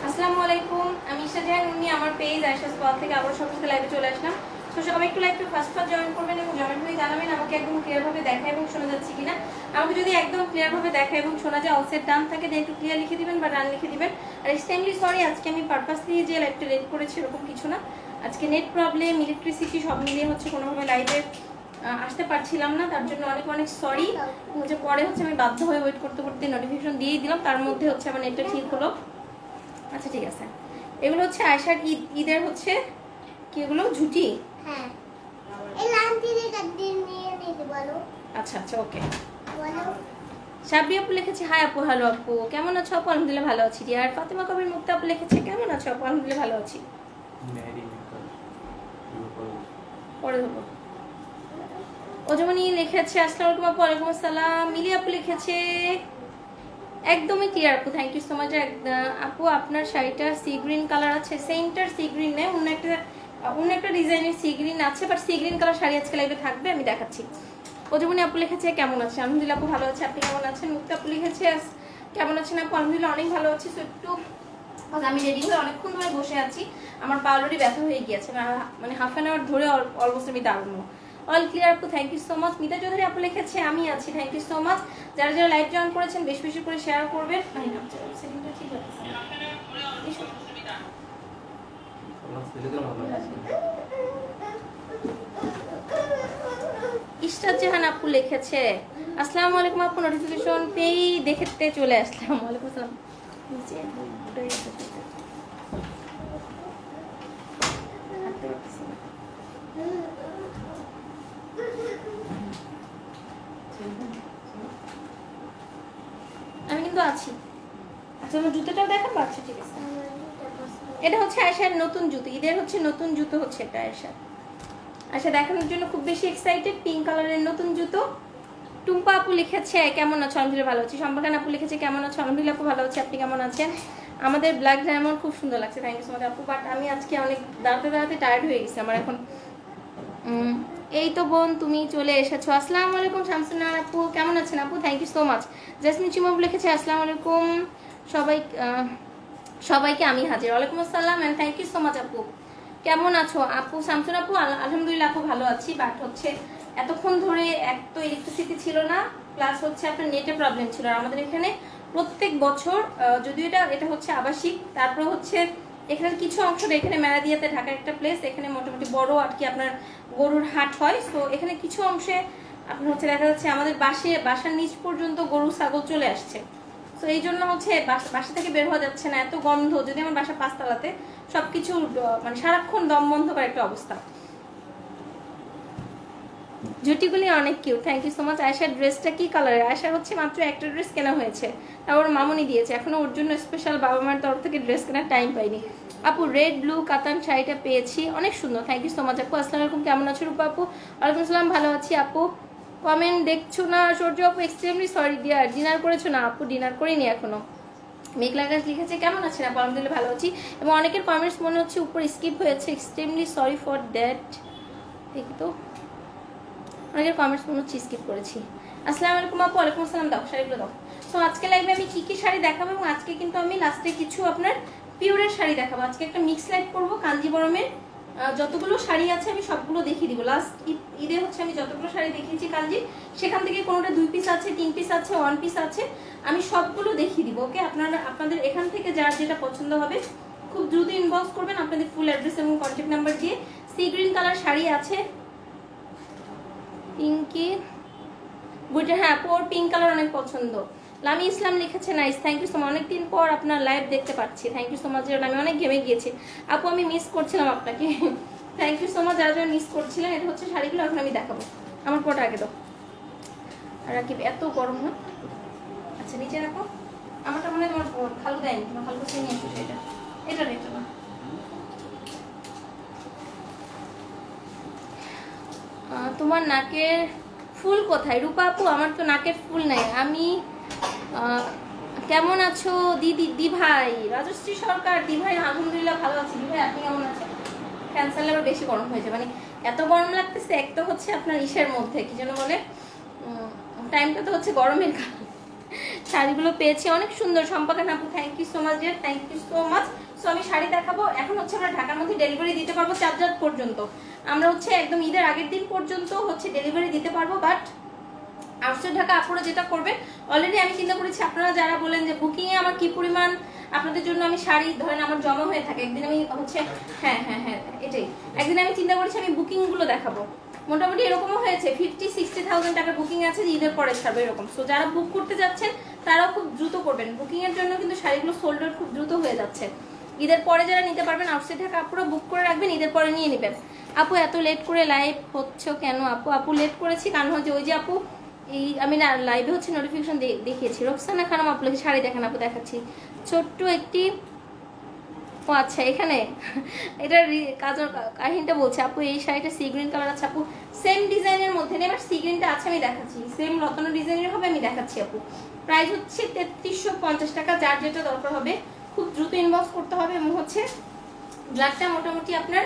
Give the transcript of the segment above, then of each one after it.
আসসালামু আলাইকুম, আমি ঈশা জাহান উনি আমার পেজ আয়েশা স্পট থেকে আবার সবার সাথে লাইভে চলে আসলাম। তো সবাই একটু লাইভটা ফার্স্ট জয়েন করবেন এবং জয়েন হয়ে জানাবেন আমাকে একদম ক্লিয়ারভাবে দেখা এবং শোনা যাচ্ছে কিনা। আমাকে যদি একদম ক্লিয়ারভাবে দেখা এবং শোনা যায় অলসেট ডান থাকে দেন একটু ক্লিয়ার লিখে দিবেন বা ডান লিখে দিবেন। আর এক্সট্রিমলি সরি, আজকে আমি পারপাসলি যে লাইভটা রেড করেছি এরকম কিছু না। আজকে নেট প্রবলেম, ইলেকট্রিসিটি সব মিলিয়ে হচ্ছে কোনোভাবে লাইভে আসতে পারছিলাম না, তার জন্য অনেক অনেক সরি। হচ্ছে পরে হচ্ছে আমি বাধ্য হয়ে ওয়েট করতে করতে নোটিফিকেশন দিয়েই দিলাম, তার মধ্যে হচ্ছে আমার নেটটা ঠিক হলো। আচ্ছা ঠিক আছে, এগুলো হচ্ছে আয়শার ঈদের হচ্ছে কি এগুলো ঝুটি। হ্যাঁ, এই লান্টি দিয়ে নিয়ে নিতে বলো। আচ্ছা আচ্ছা ওকে। বলো। সাবরি আপু লিখেছে হাই আপু, হ্যালো আপু, কেমন আছো আপু? আলহামদুলিল্লাহ ভালো আছি। আর ফাতেমা কবির মুক্তা আপু লিখেছে কেমন আছো আপু? আলহামদুলিল্লাহ ভালো আছি। পরে দেবো। ওজমনি লিখেছে আসসালামু আলাইকুম আপু। ওয়ালাইকুম আসসালাম। মিলি আপু লিখেছে একদমই ক্লিয়ার আপু, থ্যাংক ইউ সো মাচ আপু। আপনার শাড়িটা সি গ্রিন কালার আছে, সেন্টার সি গ্রিন নেই, অন্য একটা ডিজাইনের সি গ্রিন আছে, but C green colour sari আজকে লাইভে থাকবে, আমি দেখাচ্ছি। ওজমনি আপু লিখেছে কেমন আছে? আলহামদুলিল্লাহ আপু ভালো আছে, আপনি কেমন আছেন? মুক্তা আপু লিখেছে কেমন আছেন আপু? আলহামদুলিল্লাহ অনেক ভালো আছি। সো একটু আমি রেডি হয়ে অনেকক্ষণ ধরে বসে আছি, আমার পা অলরেডি ব্যথা হয়ে গিয়েছে, মানে হাফ অ্যান আওয়ার ধরে অলমোস্ট আমি দাঁড়ানো। অল ক্লিয়ার আপু, thank you so much. Mita Chowdhury আপু লিখেছে আমি আছি, থ্যাংক ইউ সো মাচ। যারা যারা লাইভ জয়েন করেছেন বেশি বেশি করে শেয়ার করবেন। ইশরাত জাহান আপু লিখেছে আসসালামু আলাইকুম আপু, নোটিফিকেশন পেয়েই দেখতে চলে আসলাম। ওয়ালাইকুম আসসালাম। আমি কিন্তু আছি। আচ্ছা আমার জুতোটাও দেখাবো। আচ্ছা ঠিক আছে, এটা হচ্ছে আয়েশার নতুন জুতো, ঈদের হচ্ছে নতুন জুতো হচ্ছে এটা আয়েশা। আচ্ছা দেখানোর জন্য খুব বেশি এক্সাইটেড, পিঙ্ক কালারের নতুন জুতো। টুম্পা আপু লিখেছে কেমন আছো? আলহামদুলিল্লাহ ভালো আছি। সম্পর্কান আপু লিখেছে কেমন আছো? আলহামদুলিল্লাহ আপু ভালো আছি, আপনি কেমন আছেন? আমাদের ব্ল্যাক ডায়মন্ড খুব সুন্দর লাগছে, থ্যাংক ইউ সো মাচ আপু। বাট আমি আজকে অনেক দাঁড়াতে দাঁড়াতে টায়ার্ড হয়ে গেছি আমার এখন। এই তো বোন তুমি চলে এসেছো। আসসালামু আলাইকুম শামসুন্নাহার আপু, কেমন আছেন আপু? Thank you so much. Jasmine চিমাবু লিখেছে আসসালামু আলাইকুম সবাইকে আমি হাজির। ওয়ালাইকুম আসসালাম and thank you so much আপু। কেমন আছো আপু? শামসুন আপু আলহামদুলিল্লাহ আপু ভালো আছি, বাট হচ্ছে এতক্ষণ ধরে এক তো ইলেকট্রিসিটি ছিল না, প্লাস হচ্ছে আপনার নেটে প্রবলেম ছিল। আর আমাদের এখানে প্রত্যেক বছর যদিও এটা হচ্ছে আবাসিক, তারপর হচ্ছে এখানে কিছু অংশ, এখানে মেলাদিয়াতে ঢাকার একটা প্লেস, এখানে মোটামুটি বড় আর কি আপনার গরুর হাট হয়। সো এখানে কিছু অংশে আপনার হচ্ছে দেখা যাচ্ছে আমাদের বাসার নিচ পর্যন্ত গরু ছাগল চলে আসছে। তো এই জন্য হচ্ছে বাসা থেকে বের হওয়া যাচ্ছে না, এত গন্ধ। যদি আমার বাসা পাঁচতলাতে, সবকিছু মানে সারাক্ষণ দম বন্ধ করার একটা অবস্থা। জুটিগুলি অনেক cute, thank you so much. আয়েশার ড্রেসটা কি কালারের? আয়েশার হচ্ছে মাত্র একটা ড্রেস কেনা হয়েছে, তারপর মামুনি দিয়েছে, এখনো ওর জন্য স্পেশাল বাবা মার তরফ থেকে ড্রেস কেনার টাইম পাইনি। আপু রেড ব্লু কাতান শাড়িটা পেয়েছি, অনেক সুন্দর, থ্যাংক ইউ সো মাচ আপু। আসসালামু আলাইকুম, কেমন আছো রূপা আপু? ওয়ালাইকুম আসসালাম, ভালো আছি আপু। কমেন্ট দেখছো না সূর্য আপু? Extremely sorry dear. ডিনার করেছো না আপু? ডিনার করিনি এখনো। মেঘলা আকাশ লিখেছে কেমন আছেন আপু? আলহামদুলিল্লাহ ভালো আছি। এবং অনেকের কমেন্টস মনে হচ্ছে উপর স্কিপ হয়েছে, এক্সট্রিমলি সরি ফর দ্যাট। দেখি তো, অনেকের কমেন্টস মনে হচ্ছে স্কিপ করেছি। আসসালামু আলাইকুম আপু। ওয়ালাইকুম আসসালাম। দাও শাড়িগুলো দাও। সো আজকে লাইভে আমি কি কি শাড়ি দেখাবো, এবং আজকে কিন্তু আমি লাস্টে কিছু আপনার পিওরের শাড়ি দেখাবো। আজকে একটা মিক্স লাইভ করবো, কাঞ্জিবরমের যতগুলো শাড়ি আছে আমি সবগুলো দেখিয়ে দিব। লাস্ট ঈদে হচ্ছে আমি যতগুলো শাড়ি দেখিয়েছি কাঞ্জি, সেখান থেকে কোনোটা 2 পিস আছে, 3 পিস আছে, 1 পিস আছে, আমি সবগুলো দেখিয়ে দিব। ওকে, আপনাদের এখান থেকে যার যেটা পছন্দ হবে খুব দ্রুত ইনবক্স করবেন আপনাদের ফুল অ্যাড্রেস এবং কন্ট্যাক্ট নাম্বার দিয়ে। সি গ্রিন কালার শাড়ি আছে, পিঙ্কি বুইটা, হ্যাঁ ওর পিঙ্ক কালার অনেক পছন্দ। লামি ইসলাম লিখেছে nice, thank you so much. অনেকদিন পর আপনার লাইভ দেখতে পাচ্ছি, থ্যাংক ইউ সো মাচ। আমি অনেক ঘেমে গিয়েছি আপু, আমি মিস করছিলাম আপনাকে, থ্যাংক ইউ সো মাচ। যারা যারা মিস করছিলেন, এটা হচ্ছে শাড়িগুলো এখন আমি দেখাবো। আমার পটা আগে দাও। আর রাকিব এত গরম না, আচ্ছা নিচে রাখো। আমারটা মনে হয় তোমার খালু দেয়নি, তোমার খালু কাছে নিয়ে এসো সেটা। এটা রেখে না, তোমার নাকের ফুল কোথায় রূপা আপু? আমার তো নাকের ফুল নাই। আমি কেমন আছো দি ভাই? রাজশ্রী সরকার দি ভাই আলহামদুলিল্লাহ ভালো আছি। দি ভাই আপনি কেমন আছেন? ক্যান্সার আবার বেশি গরম হয়েছে, মানে এত গরম লাগতেছে। এক তো হচ্ছে আপনার ইসের মধ্যে কি যেন বলে, টাইমটা তো হচ্ছে গরমের কাল। শাড়িগুলো পেয়েছি অনেক সুন্দর। সম্পাদন আপু thank you so much dear, thank you so much. So আমি শাড়ি দেখাবো এখন হচ্ছে আমরা ঢাকার মধ্যে ডেলিভারি দিতে পারবো 4 রাত পর্যন্ত। আমরা হচ্ছে একদম ঈদের আগের দিন পর্যন্ত হচ্ছে ডেলিভারি দিতে পারবো, বাট আউটসাইড ঢাকা আপনারা যেটা করবেন, অলরেডি আমি চিন্তা করেছি আপনারা যারা বলেন যে বুকিং এ আমার কি পরিমাণ আপনাদের জন্য আমি শাড়ি ধরেন আমার জমা হয়ে থাকে, একদিন আমি হচ্ছে হ্যাঁ হ্যাঁ হ্যাঁ এটাই, একদিন আমি চিন্তা করেছি আমি বুকিং গুলো দেখাবো। মোটামুটি এরকমও হয়েছে 50-60,000 টাকার বুকিং আছে যে ঈদের পরে ছাড়বে এরকম। সো যারা বুক করতে যাচ্ছেন তারাও খুব দ্রুত করবেন, বুকিং এর জন্য কিন্তু শাড়িগুলো সোল্ড আউট খুব দ্রুত হয়ে যাচ্ছে। ঈদের পরে যারা নিতে পারবেন আউটসাইড ঢাকা আপুরা বুক করে রাখবেন, ঈদের পরে নিয়ে নেবেন। আপু এত লেট করে লাইভ হচ্ছে কেন? আপু লেট করেছি কারণ হচ্ছে ওই যে আপু এই আমি না লাইভে হচ্ছে নোটিফিকেশন দেখিয়েছি। রোকসানা খানম আপনাকে শাড়ি দেখান আপু, দেখাচ্ছি ছোট্ট একটি। ও আচ্ছা এখানে এটা কাজের কাহিনীটা বলছে আপু, এই শাড়িটা সি গ্রিন কালার আছে আপু, সেম ডিজাইনের মধ্যে নেই, বাট সি গ্রিনটা আছে আমি দেখাচ্ছি, সেম রত্ন ডিজাইনের হবে আমি দেখাচ্ছি আপু। প্রাইস হচ্ছে 3350 টাকা, যার যেটা দরকার হবে খুব দ্রুত ইনবক্স করতে হবে। এবং হচ্ছে ব্ল্যাকটা মোটামুটি আপনার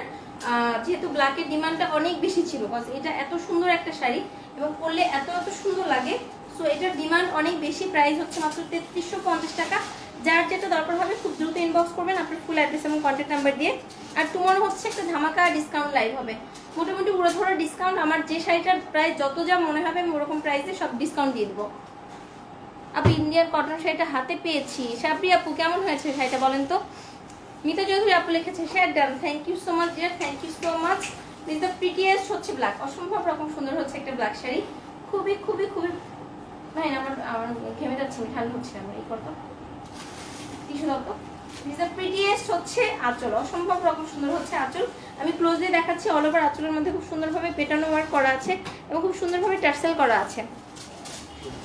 যেহেতু ব্ল্যাকের ডিমান্ডটা অনেক বেশি ছিল, এটা এত সুন্দর একটা শাড়ি এবং পরলে এত এত সুন্দর লাগে, সো এটার ডিমান্ড অনেক বেশি। প্রাইস হচ্ছে মাত্র 3350 টাকা, যার যেটা দরকার হবে খুব দ্রুত ইনবক্স করবেন আপনার ফুল অ্যাড্রেস এবং কন্ট্যাক্ট নাম্বার দিয়ে। আর তোমার হচ্ছে একটা ধামাকা ডিসকাউন্ট লাইভ হবে, মোটামুটি উড়ে ধরা ডিসকাউন্ট। আমার যে শাড়িটার প্রাইস যত যা মনে হবে আমি ওরকম প্রাইসে সব ডিসকাউন্ট দিয়ে দেবো। আপু ইন্ডিয়ান কটন শাড়িটা হাতে পেয়েছি, সাবরি আপু কেমন হয়েছে শাড়িটা বলেন তো? মিতা চৌধুরী আপু লিখেছে share done, thank you so much dear, thank you so much. This the prettiest হচ্ছে ব্ল্যাক, অসম্ভব রকম সুন্দর হচ্ছে একটা ব্ল্যাক শাড়ি, খুবই খুবই খুবই। ভাই আমার আমার ঘেমে যাচ্ছে, আমি ঠান্ডা হচ্ছে আমার এই করতো টিস্যু দাও তো। দিস দ্য প্রিটিয়েস্ট হচ্ছে আঁচল, অসম্ভব রকম সুন্দর হচ্ছে আঁচল। আমি ক্লোজলি দেখাচ্ছি, অল ওভার আঁচলের মধ্যে খুব সুন্দরভাবে পেটানো ওয়ার্ক করা আছে এবং খুব সুন্দরভাবে টার্সেল করা আছে।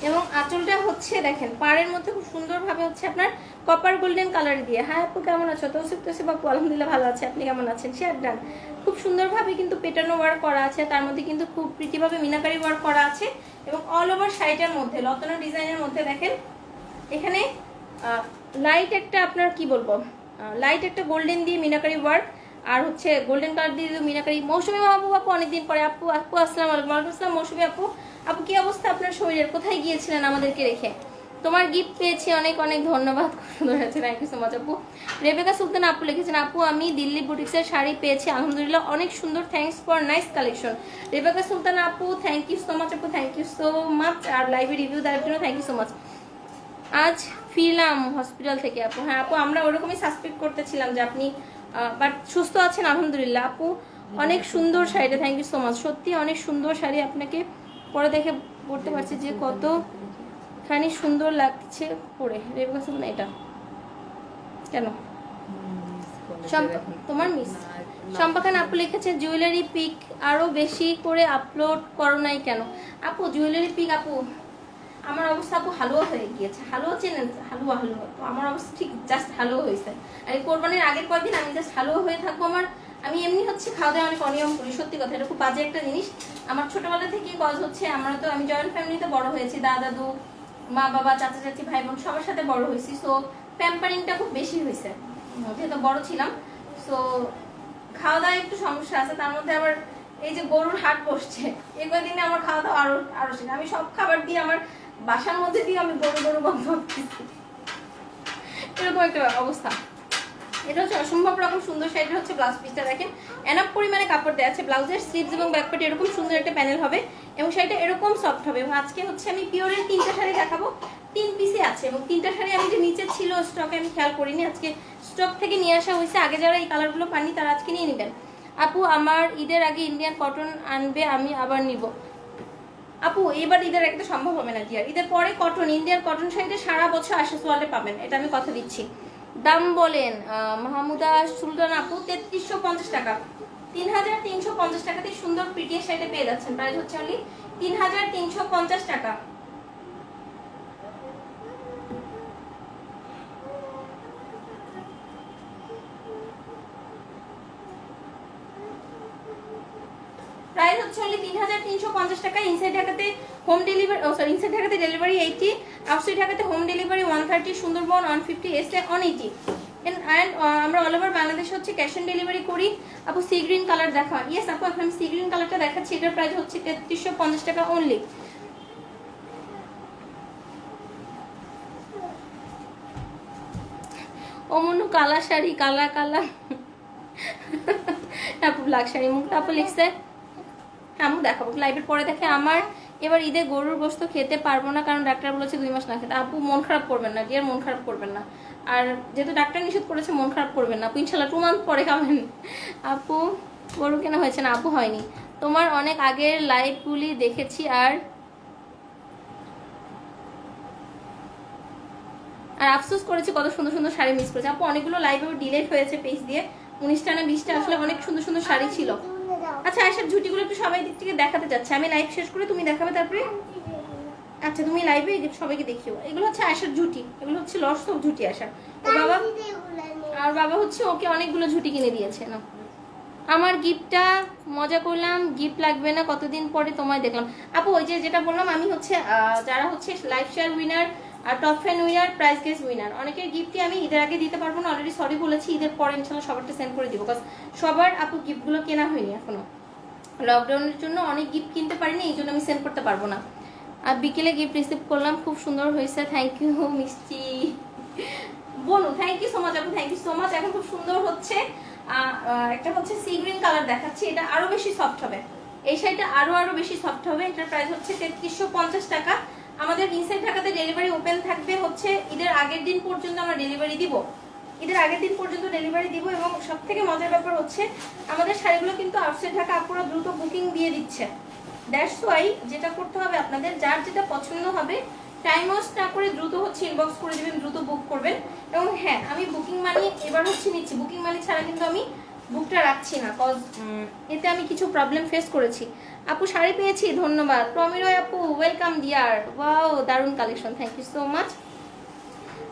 এবং আঁচলটা হচ্ছে দেখেন পাড়ের মধ্যে খুব সুন্দরভাবে হচ্ছে আপনার কপার গোল্ডেন কালার দিয়ে। হ্যাঁ আপু কেমন আছো? তৌসিফ আপু আলহামদুলিল্লাহ ভালো আছে, আপনি কেমন আছেন? Share done. খুব সুন্দরভাবে কিন্তু পেটানো ওয়ার্ক করা আছে, তার মধ্যে কিন্তু খুব প্রিটিভাবে মিনাকারি ওয়ার্ক করা আছে এবং অল ওভার শাড়িটার মধ্যে লতানো ডিজাইনের মধ্যে দেখেন এখানে লাইট একটা আপনার কি বলবো লাইট একটা গোল্ডেন দিয়ে মিনাকারি ওয়ার্ক, আর হচ্ছে গোল্ডেন কালার দিয়ে মিনাকারি। মৌসুমী আপু অনেকদিন পরে, আপু আসসালামু আলাইকুম। ওয়ালাইকুম আসসালাম মৌসুমী আপু কি অবস্থা আপনার শরীরের? কোথায় গিয়েছিলেন আমাদেরকে রেখে? তোমার গিফট পেয়েছি, অনেক অনেক ধন্যবাদ, সুন্দর হয়েছে, থ্যাংক ইউ সো মাচ আপু। রেবেকা সুলতান আপু লিখেছেন আপু আমি দিল্লি বুটিক্সের শাড়ি পেয়েছি আলহামদুলিল্লাহ অনেক সুন্দর, thanks for nice collection. Rebeka Sultan আপু থ্যাংক ইউ সো মাচ আপু, থ্যাংক ইউ সো মাচ। আর লাইভে রিভিউ দেওয়ার জন্য থ্যাংক ইউ সো মাচ। আজ ফিরলাম হসপিটাল থেকে আপু। হ্যাঁ আপু আমরা ওরকমই সাসপেক্ট করতেছিলাম যে আপনি বাট সুস্থ আছেন আলহামদুলিল্লাহ আপু। অনেক সুন্দর শাড়িটা, থ্যাংক ইউ সো মাচ, সত্যি অনেক সুন্দর শাড়ি, আপনাকে পরে দেখে পড়তে পারছি যে কতখানি সুন্দর লাগছে পরে। রেবেকা সুলতান এটা কেন তোমার মিস শম্পা খান আপু লিখেছে জুয়েলারি পিক আরো বেশি করে আপলোড করো নাই কেন? আপু জুয়েলারি পিক আপু আমার অবস্থা আপু হালুয়া হয়ে গিয়েছে, হালুয়া চেনেন? হালুয়া তো আমার অবস্থা ঠিক জাস্ট হালুয়া হয়েছে। আমি কোরবানির আগের কয়েকদিন আমি জাস্ট হালুয়া হয়ে থাকবো। আমি এমনি হচ্ছে খাওয়া দাওয়া অনেক অনিয়ম করি, সত্যি কথা, এটা খুব বাজে একটা জিনিস। আমার ছোটবেলা থেকে কজ হচ্ছে আমি জয়েন্ট ফ্যামিলিতে বড় হয়েছি, দাদু মা বাবা চাচা চাচি ভাই বোন সবার সাথে বড় হয়েছি, সো প্যাম্পারিংটা খুব বেশি হয়েছে যেহেতু বড় ছিলাম। সো খাওয়া দাওয়া একটু সমস্যা আছে, তার মধ্যে আবার এই যে গরুর হাট বসছে এই কয়েকদিনে আমার খাওয়া দাওয়া আরো আমি সব খাবার দিয়ে আমার বাসার মধ্যে দিয়ে আমি গরু বন্ধ করতেছি, এরকম একটা অবস্থা। এটা হচ্ছে অসম্ভব রকম সুন্দর শাড়িটা হচ্ছে ব্লাউজ পিসটা দেখেন এনাফ পরিমাণে কাপড় দেওয়া আছে, ব্লাউজের স্লিভস এবং ব্যাকপার্টে এরকম সুন্দর একটা প্যানেল হবে এবং শাড়িটা এরকম সফট হবে। এবং আজকে হচ্ছে আমি পিওরের 3টা শাড়ি দেখাবো, 3 পিসে আছে এবং 3টা শাড়ি আমি যে নিচে ছিল স্টকে আমি খেয়াল করিনি, আজকে স্টক থেকে নিয়ে আসা হয়েছে। আগে যারা এই কালারগুলো পাননি তারা আজকে নিয়ে নেবেন। আপু আমার ঈদের আগে ইন্ডিয়ান কটন আনবে, আমি আবার নিব। আপু এবার ঈদের একটা সম্ভব হবে না ডিয়ার, ঈদের পরে কটন ইন্ডিয়ান কটন শাড়িটা সারা বছর আশা সোয়ালে পাবেন, এটা আমি কথা দিচ্ছি। দাম বলেন মাহমুদা সুলতান আপু 3350 টাকা, 3350 টাকাতে সুন্দর প্রিটিয়ার শাড়িটা পেয়ে যাচ্ছেন। প্রাইস হচ্ছে অনলি 3350 টাকা। প্রাইস হচ্ছে অনলি 3350 টাকা। ইনসাইড ঢাকাতে হোম ডেলিভারি ইনসাইড ঢাকাতে ডেলিভারি 80, আউটসাইড ঢাকাতে হোম ডেলিভারি 130, সুন্দরবন 150, এসে 180 এন্ড আমরা অল ওভার বাংলাদেশে হচ্ছে ক্যাশ অন ডেলিভারি করি। আপু সি গ্রিন কালার দেখা, ইয়েস আপু এখন আমি সি গ্রিন কালারটা দেখাচ্ছি, এটার প্রাইস হচ্ছে 3350 টাকা অনলি। ও মনু কালা শাড়ি, কালা কালা। আপু ব্ল্যাক শাড়ি, মুখটা আপু লিখছে আমি দেখাবো লাইভের পরে। দেখে আমার এবার ঈদে গরুর গোশত খেতে পারবো না, কারণ ডাক্তার বলেছে 2 মাস না খেতে। আপু মন খারাপ করবেন না ডিয়ার, মন খারাপ করবেন না। আর যেহেতু ডাক্তার নিষেধ করেছে মন খারাপ করবেন না আপু, ইনশাল্লাহ 2 মান্থ পরে খাবেন। আপু গরু কেনা হয়েছে না? আপু হয়নি। তোমার অনেক আগের লাইভগুলি দেখেছি আর আফসোস করেছি কত সুন্দর সুন্দর শাড়ি মিস করেছে। আপু অনেকগুলো লাইভ ডিলেট হয়েছে পেজ দিয়ে, 19টা না 20টা, আসলে অনেক সুন্দর সুন্দর শাড়ি ছিল। আচ্ছা আয়শার ঝুটিগুলো একটু সবাই দিক থেকে দেখাতে যাচ্ছে, আমি লাইভ শেষ করে তুমি দেখাবে তারপরে। আচ্ছা তুমি লাইভে সবাইকে দেখিও। এগুলো হচ্ছে আয়শার ঝুটি, এগুলো হচ্ছে লস অফ ঝুটি আয়শার। ও বাবা, আর বাবা হচ্ছে ওকে অনেকগুলো ঝুটি কিনে দিয়েছে না। আমার গিফটটা মজা করলাম, গিফট লাগবে না, কতদিন পরে তোমায় দেখলাম। আপু ওই যে যেটা বললাম আমি হচ্ছে যারা হচ্ছে লাইভ শেয়ার উইনার আর top fan winner, prize guess winner, অনেকের গিফটই আমি ঈদের আগে দিতে পারবো না, অলরেডি সরি বলেছি। ঈদের পরে ইনশাল্লাহ সবারটা সেন্ড করে দিব, বিকজ সবার আপু গিফটগুলো কেনা হয়নি এখনো, লকডাউনের জন্য অনেক গিফট কিনতে পারিনি, এই জন্য আমি সেন্ড করতে পারবো না। আর বিকেলে গিফট রিসিভ করলাম, খুব সুন্দর হয়েছে, থ্যাংক ইউ মিষ্টি বনু, থ্যাংক ইউ সো মাচ আপু, থ্যাংক ইউ সো মাচ। এখন খুব সুন্দর হচ্ছে একটা হচ্ছে সি গ্রিন কালার দেখাচ্ছি, এটা আরো বেশি সফট হবে, এই শাড়িটা আরো বেশি সফট হবে। এটার প্রাইস হচ্ছে 3350 টাকা। আমাদের ইনসাইড ঢাকাতে ডেলিভারি ওপেন থাকবে হচ্ছে ঈদের আগের দিন পর্যন্ত আমরা ডেলিভারি দিব, ঈদের আগের দিন পর্যন্ত ডেলিভারি দিব। এবং সব থেকে মজার ব্যাপার হচ্ছে আমাদের শাড়িগুলো কিন্তু আউটসাইড ঢাকা আপুরা দ্রুত বুকিং দিয়ে দিচ্ছে। দ্যাটস ওয়াই যেটা করতে হবে আপনাদের, যার যেটা পছন্দ হবে টাইম ওয়েস্ট না করে দ্রুত হচ্ছে ইনবক্স করে দেবেন, দ্রুত বুক করবেন। এবং হ্যাঁ আমি বুকিং মানি এবার হচ্ছে নিচ্ছি, বুকিং মানি ছাড়া কিন্তু আমি বুকটা রাখছি না, কজ এতে আমি কিছু প্রবলেম ফেস করেছি। আপু শাড়ি পেয়েছি, ধন্যবাদ। প্রমিরয় আপু ওয়েলকাম ডিয়ার, ওয়াও দারুণ collection, thank you so much.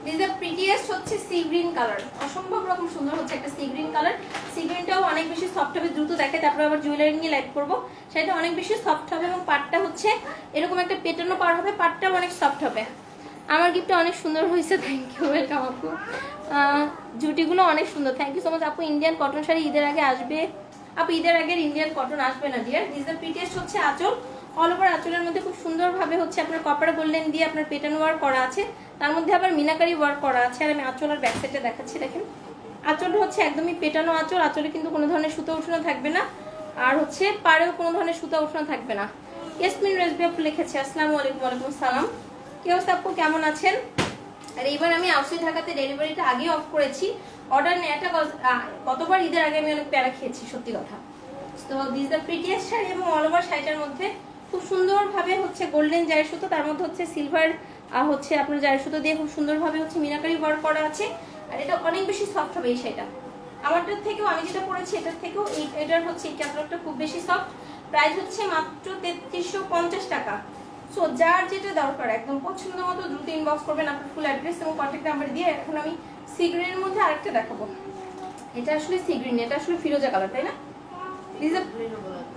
This the prettiest হচ্ছে সি গ্রিন কালার, অসম্ভব রকম সুন্দর হচ্ছে একটা সি গ্রিন কালার। সি গ্রিনটাও অনেক বেশি সফট হবে, দ্রুত দেখে তারপরে আবার জুয়েলারি নিয়ে লাইভ করবো। সেটা অনেক বেশি সফট হবে এবং পাটটা হচ্ছে এরকম একটা পেটানো পার হবে, পাটটাও অনেক সফট হবে। আমার গিফটটা অনেক সুন্দর হয়েছে, থ্যাংক ইউ, ওয়েলকাম আপু। জুটিগুলো অনেক সুন্দর, থ্যাংক ইউ সো মাচ আপু। ইন্ডিয়ান কটন শাড়ি ঈদের আগে আসবে আপু, ঈদের আগে ইন্ডিয়ান কটন আসবে না ডিয়ার। দিস দ্য প্রিটিয়েস্ট হচ্ছে আঁচল, অল ওভার আঁচলের মধ্যে খুব সুন্দরভাবে হচ্ছে আপনার কপার গোল্ডেন দিয়ে আপনার পেটানো ওয়ার্ক করা আছে, তার মধ্যে আবার মিনাকারি ওয়ার্ক করা আছে। আর আমি আঁচল আর ব্যাক সাইডটা দেখাচ্ছি, দেখেন আঁচলটা হচ্ছে একদমই পেটানো আঁচল, আঁচলে কিন্তু কোনো ধরনের সুতো উঠানো থাকবে না, আর হচ্ছে পাড়েও কোনো ধরনের সুতো উঠানো থাকবে না। ইয়াসমিন রেসবি আপু লিখেছে, আসসালামু আলাইকুম। ওয়ালাইকুম সালাম, কি অবস্থা আপু, কেমন আছেন? আর এইবার আমি আউটসাইড ঢাকাতে ডেলিভারিটা আগে অফ করেছি, অর্ডার নেওয়াটা গতবার ঈদের আগে আমি অনেক প্যারা খেয়েছি সত্যি কথা। তো দিস দ্য প্রিটিয়েস্ট শাড়ি এবং অল ওভার শাড়িটার মধ্যে খুব সুন্দরভাবে হচ্ছে গোল্ডেন জায়ের সুতো, তার মধ্যে হচ্ছে সিলভার হচ্ছে আপনার জায়ের সুতো দিয়ে খুব সুন্দরভাবে হচ্ছে মিনাকারি ওয়ার্ক করা আছে। আর এটা অনেক বেশি সফট হবে এই শাড়িটা, আমারটার থেকেও আমি যেটা পরেছি এটার থেকেও এটার হচ্ছে এই ক্যাটালগটা খুব বেশি সফট। প্রাইস হচ্ছে মাত্র 3350 টাকা। সো যার যেটা দরকার একদম পছন্দ মতো দ্রুত ইনবক্স করবেন আপনার ফুল অ্যাড্রেস এবং কন্ট্যাক্ট নাম্বার দিয়ে। এখন আমি সি গ্রিনের মধ্যে আরেকটা দেখাবো, এটা আসলে সি গ্রিন, এটা আসলে ফিরোজা কালার তাই না,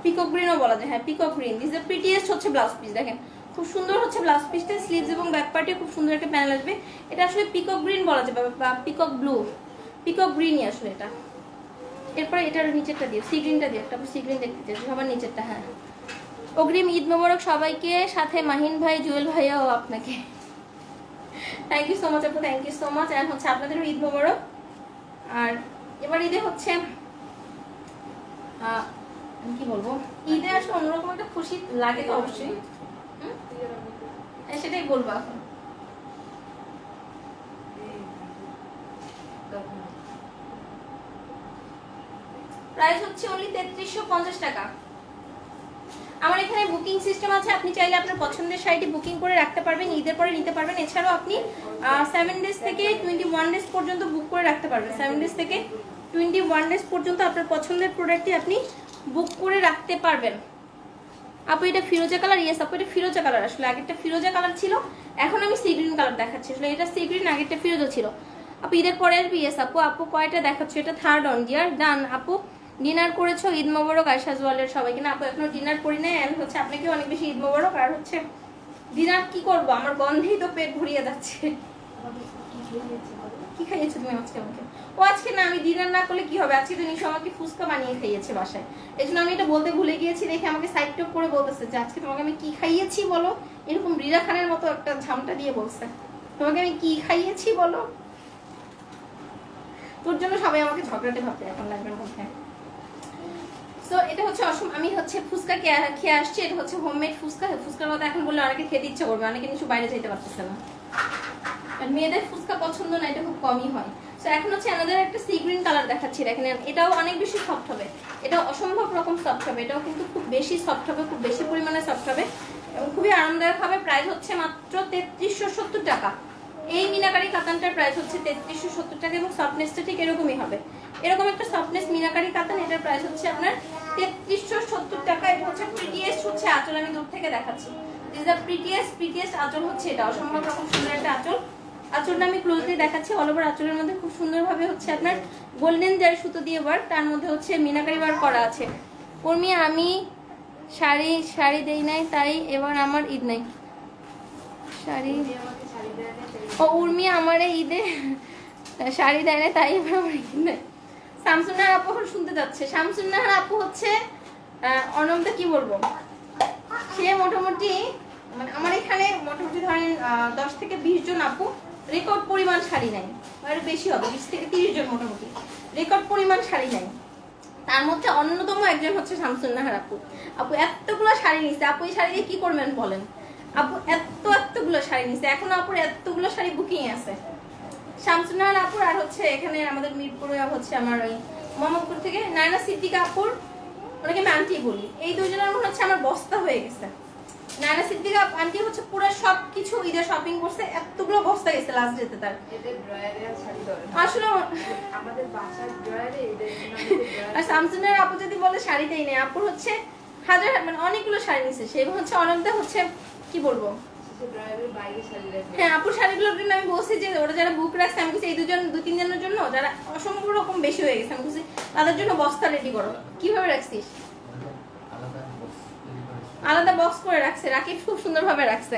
পিকক গ্রিনও বলা যায়, হ্যাঁ peacock green. This the prettiest হচ্ছে ব্লাউজ পিস, দেখেন খুব সুন্দর হচ্ছে ব্লাউজ পিসটা, স্লিভস এবং ব্যাক পার্টে খুব সুন্দর একটা প্যানেল আসবে। এটা আসলে পিকক গ্রিন বলা যাবে বা পিকক ব্লু, পিকক গ্রিনই আসলে এটা। এরপরে এটার নিচেরটা দিয়ে সি গ্রিনটা দিয়ে, তারপর সি গ্রিন দেখতে চাই সবার নিচেরটা। হ্যাঁ অগ্রিম ঈদ মোবারক সবাইকে, সাথে মাহিন ভাই জুয়েল ভাইয়াও আপনাকে, থ্যাংক ইউ সো মাচ আপু, thank you so much. And হচ্ছে আপনাদেরও ঈদ মোবারক। আর এবার ঈদে হচ্ছে কি বলবো, ঈদে আসলে অন্যরকম একটা খুশি লাগে তো অবশ্যই, সেটাই বলবো এখন। প্রাইস হচ্ছে অনলি 3350 টাকা। আমার এখানে বুকিং সিস্টেম আছে, আপনি চাইলে আপনার পছন্দের শাড়িটি বুকিং করে রাখতে পারবেন, ঈদের পরে নিতে পারবেন। এছাড়াও আপনি 7 ডেজ থেকে 21 ডেজ পর্যন্ত বুক করে রাখতে পারবেন, 7 ডেজ থেকে 21 ডেজ পর্যন্ত আপনার পছন্দের প্রোডাক্টটি আপনি বুক করে রাখতে পারবেন। আপু এটা ফিরোজা কালার, ইয়েস আপু এটা ফিরোজা কালার, আসলে আগেরটা ফিরোজা কালার ছিল, এখন আমি সি গ্রিন কালার দেখাচ্ছি, আসলে এটা সি গ্রিন, আগেরটা ফিরোজা ছিল। আপু ঈদের পরে আসবে, ইয়েস আপু। আপু কয়টা দেখাচ্ছ, এটা থার্ড অন ডিয়ার, ডান আপু। ডিনার করেছো, ঈদ মোবারক আয়শাজ ওয়ার্ল্ডের সবাইকে। না আপু এখনো ডিনার করি নাই, আমি হচ্ছে আপনাকে অনেক বেশি ঈদ মোবারক। আর হচ্ছে ডিনার কি করবো, আমার গন্ধেই তো পেট ভরিয়ে যাচ্ছে। কি খাইয়েছো তুমি আজকে আমাকে? ও আজকে না, আমি ডিনার না করলে কি হবে, আজকে তো নিশো আমাকে ফুচকা বানিয়ে খাইয়েছে বাসায়, এই জন্য আমি এটা বলতে ভুলে গিয়েছি, দেখে আমাকে সাইড টপ করে বলতেছে যে আজকে তোমাকে আমি কি খাইয়েছি বলো, এরকম রিরা খানের মতো একটা ঝামটা দিয়ে বলছে, তোমাকে আমি কি খাইয়েছি বলো। তোর জন্য সবাই আমাকে ঝগড়াতে ভাববে এখন লাইভের মধ্যে। সো এটা হচ্ছে আমি হচ্ছে ফুচকা খেয়ে আসছি, এটা হচ্ছে হোমমেড ফুচকা। ফুচকার কথা এখন বললে অনেকে খেতে ইচ্ছা করবে, অনেকে কিছু বাইরে যেতে পারতেছে না, আর মেয়েদের ফুচকা পছন্দ না, এটা খুব কমই হয়। সো এখন হচ্ছে আমাদের একটা সি গ্রিন কালার দেখাচ্ছি, দেখেন এটাও অনেক বেশি সফট হবে, এটা অসম্ভব রকম সফট হবে, এটাও কিন্তু খুব বেশি সফট হবে, খুব বেশি পরিমাণে সফট হবে এবং খুবই আরামদায়ক হবে। প্রাইস হচ্ছে মাত্র 3370 টাকা। এই মিনাকারি কাতানটার প্রাইস হচ্ছে 3370 টাকা এবং সফটনেসটা ঠিক এরকমই হবে, এরকম একটা সফটনেস মিনাকারি কাতান। এটার প্রাইস হচ্ছে আপনার 3370 টাকা। এটা হচ্ছে প্রিটিয়েস্ট হচ্ছে আঁচল, আমি দূর থেকে দেখাচ্ছি, দিস দ্য প্রিটিয়েস্ট আঁচল হচ্ছে এটা, অসম্ভব রকম সুন্দর একটা আঁচল। আঁচলটা আমি ক্লোজলি দেখাচ্ছি, অল ওভার আঁচলের মধ্যে খুব সুন্দরভাবে হচ্ছে আপনার গোল্ডেন জারি সুতো দিয়ে ওয়ার্ক, তার মধ্যে হচ্ছে মিনাকারি ওয়ার্ক করা আছে। কর্মী আমি শাড়ি দেই নাই, তাই এবার আমার ঈদ নাই। শাড়ি ও উর্মি আমার ঈদে শাড়ি দেয় না, তাই এবার আমার ঈদ নাই। শামসুন্নাহার আপু এখন শুনতে যাচ্ছে। শামসুন্নাহার আপু হচ্ছে অনমটা কি বলবো, সে মোটামুটি মানে আমার এখানে মোটামুটি ধরেন 10 থেকে 20 জন আপু রেকর্ড পরিমাণ শাড়ি নেয়, আর বেশি হবে 20 থেকে 30 জন মোটামুটি রেকর্ড পরিমাণ শাড়ি নেয়। তার মধ্যে অন্যতম একজন হচ্ছে শামসুন্নাহার আপু। আপু এতগুলো শাড়ি নিচ্ছে, আপু এই শাড়ি দিয়ে কি করবেন বলেন? আপু এতগুলো শাড়ি নিচ্ছে, এখন আপুর এতগুলো শাড়ি বুকিং আছে। শামসুন্নাহার আপুর আর হচ্ছে এখানে আমাদের মিরপুরে হচ্ছে আমার ওই মোহাম্মদপুর থেকে নায়না সিদ্দিকা আপুর, ওনাকে আমি আন্টি বলি, এই দুজনের মনে হচ্ছে আমার বস্তা হয়ে গেছে। নায়না সিদ্দিকা আন্টি হচ্ছে পুরো সবকিছু ঈদের শপিং করছে, এতগুলো বস্তা গেছে লাস্ট ডেতে তার। আসলে আমাদের বাসার ড্রয়ারে আর শামসুন্নাহার আপু যদি বলে শাড়িটাই নেই, আপুর হচ্ছে হাজার মানে অনেকগুলো শাড়ি নিছে, সেই হচ্ছে অনেকটা হচ্ছে কি বলবো। হ্যাঁ আপুর শাড়িগুলোর জন্য আমি বলছি যে ওরা যারা বুক রাখছে, আমি বলছি এই দুই তিন জনের জন্য যারা অসম্ভব রকম বেশি হয়ে গেছে, আমি বলছি তাদের জন্য বস্তা রেডি করো। কিভাবে রাখছিস? আলাদা বক্স করে রাখছে, রাকিব খুব সুন্দরভাবে রাখছে।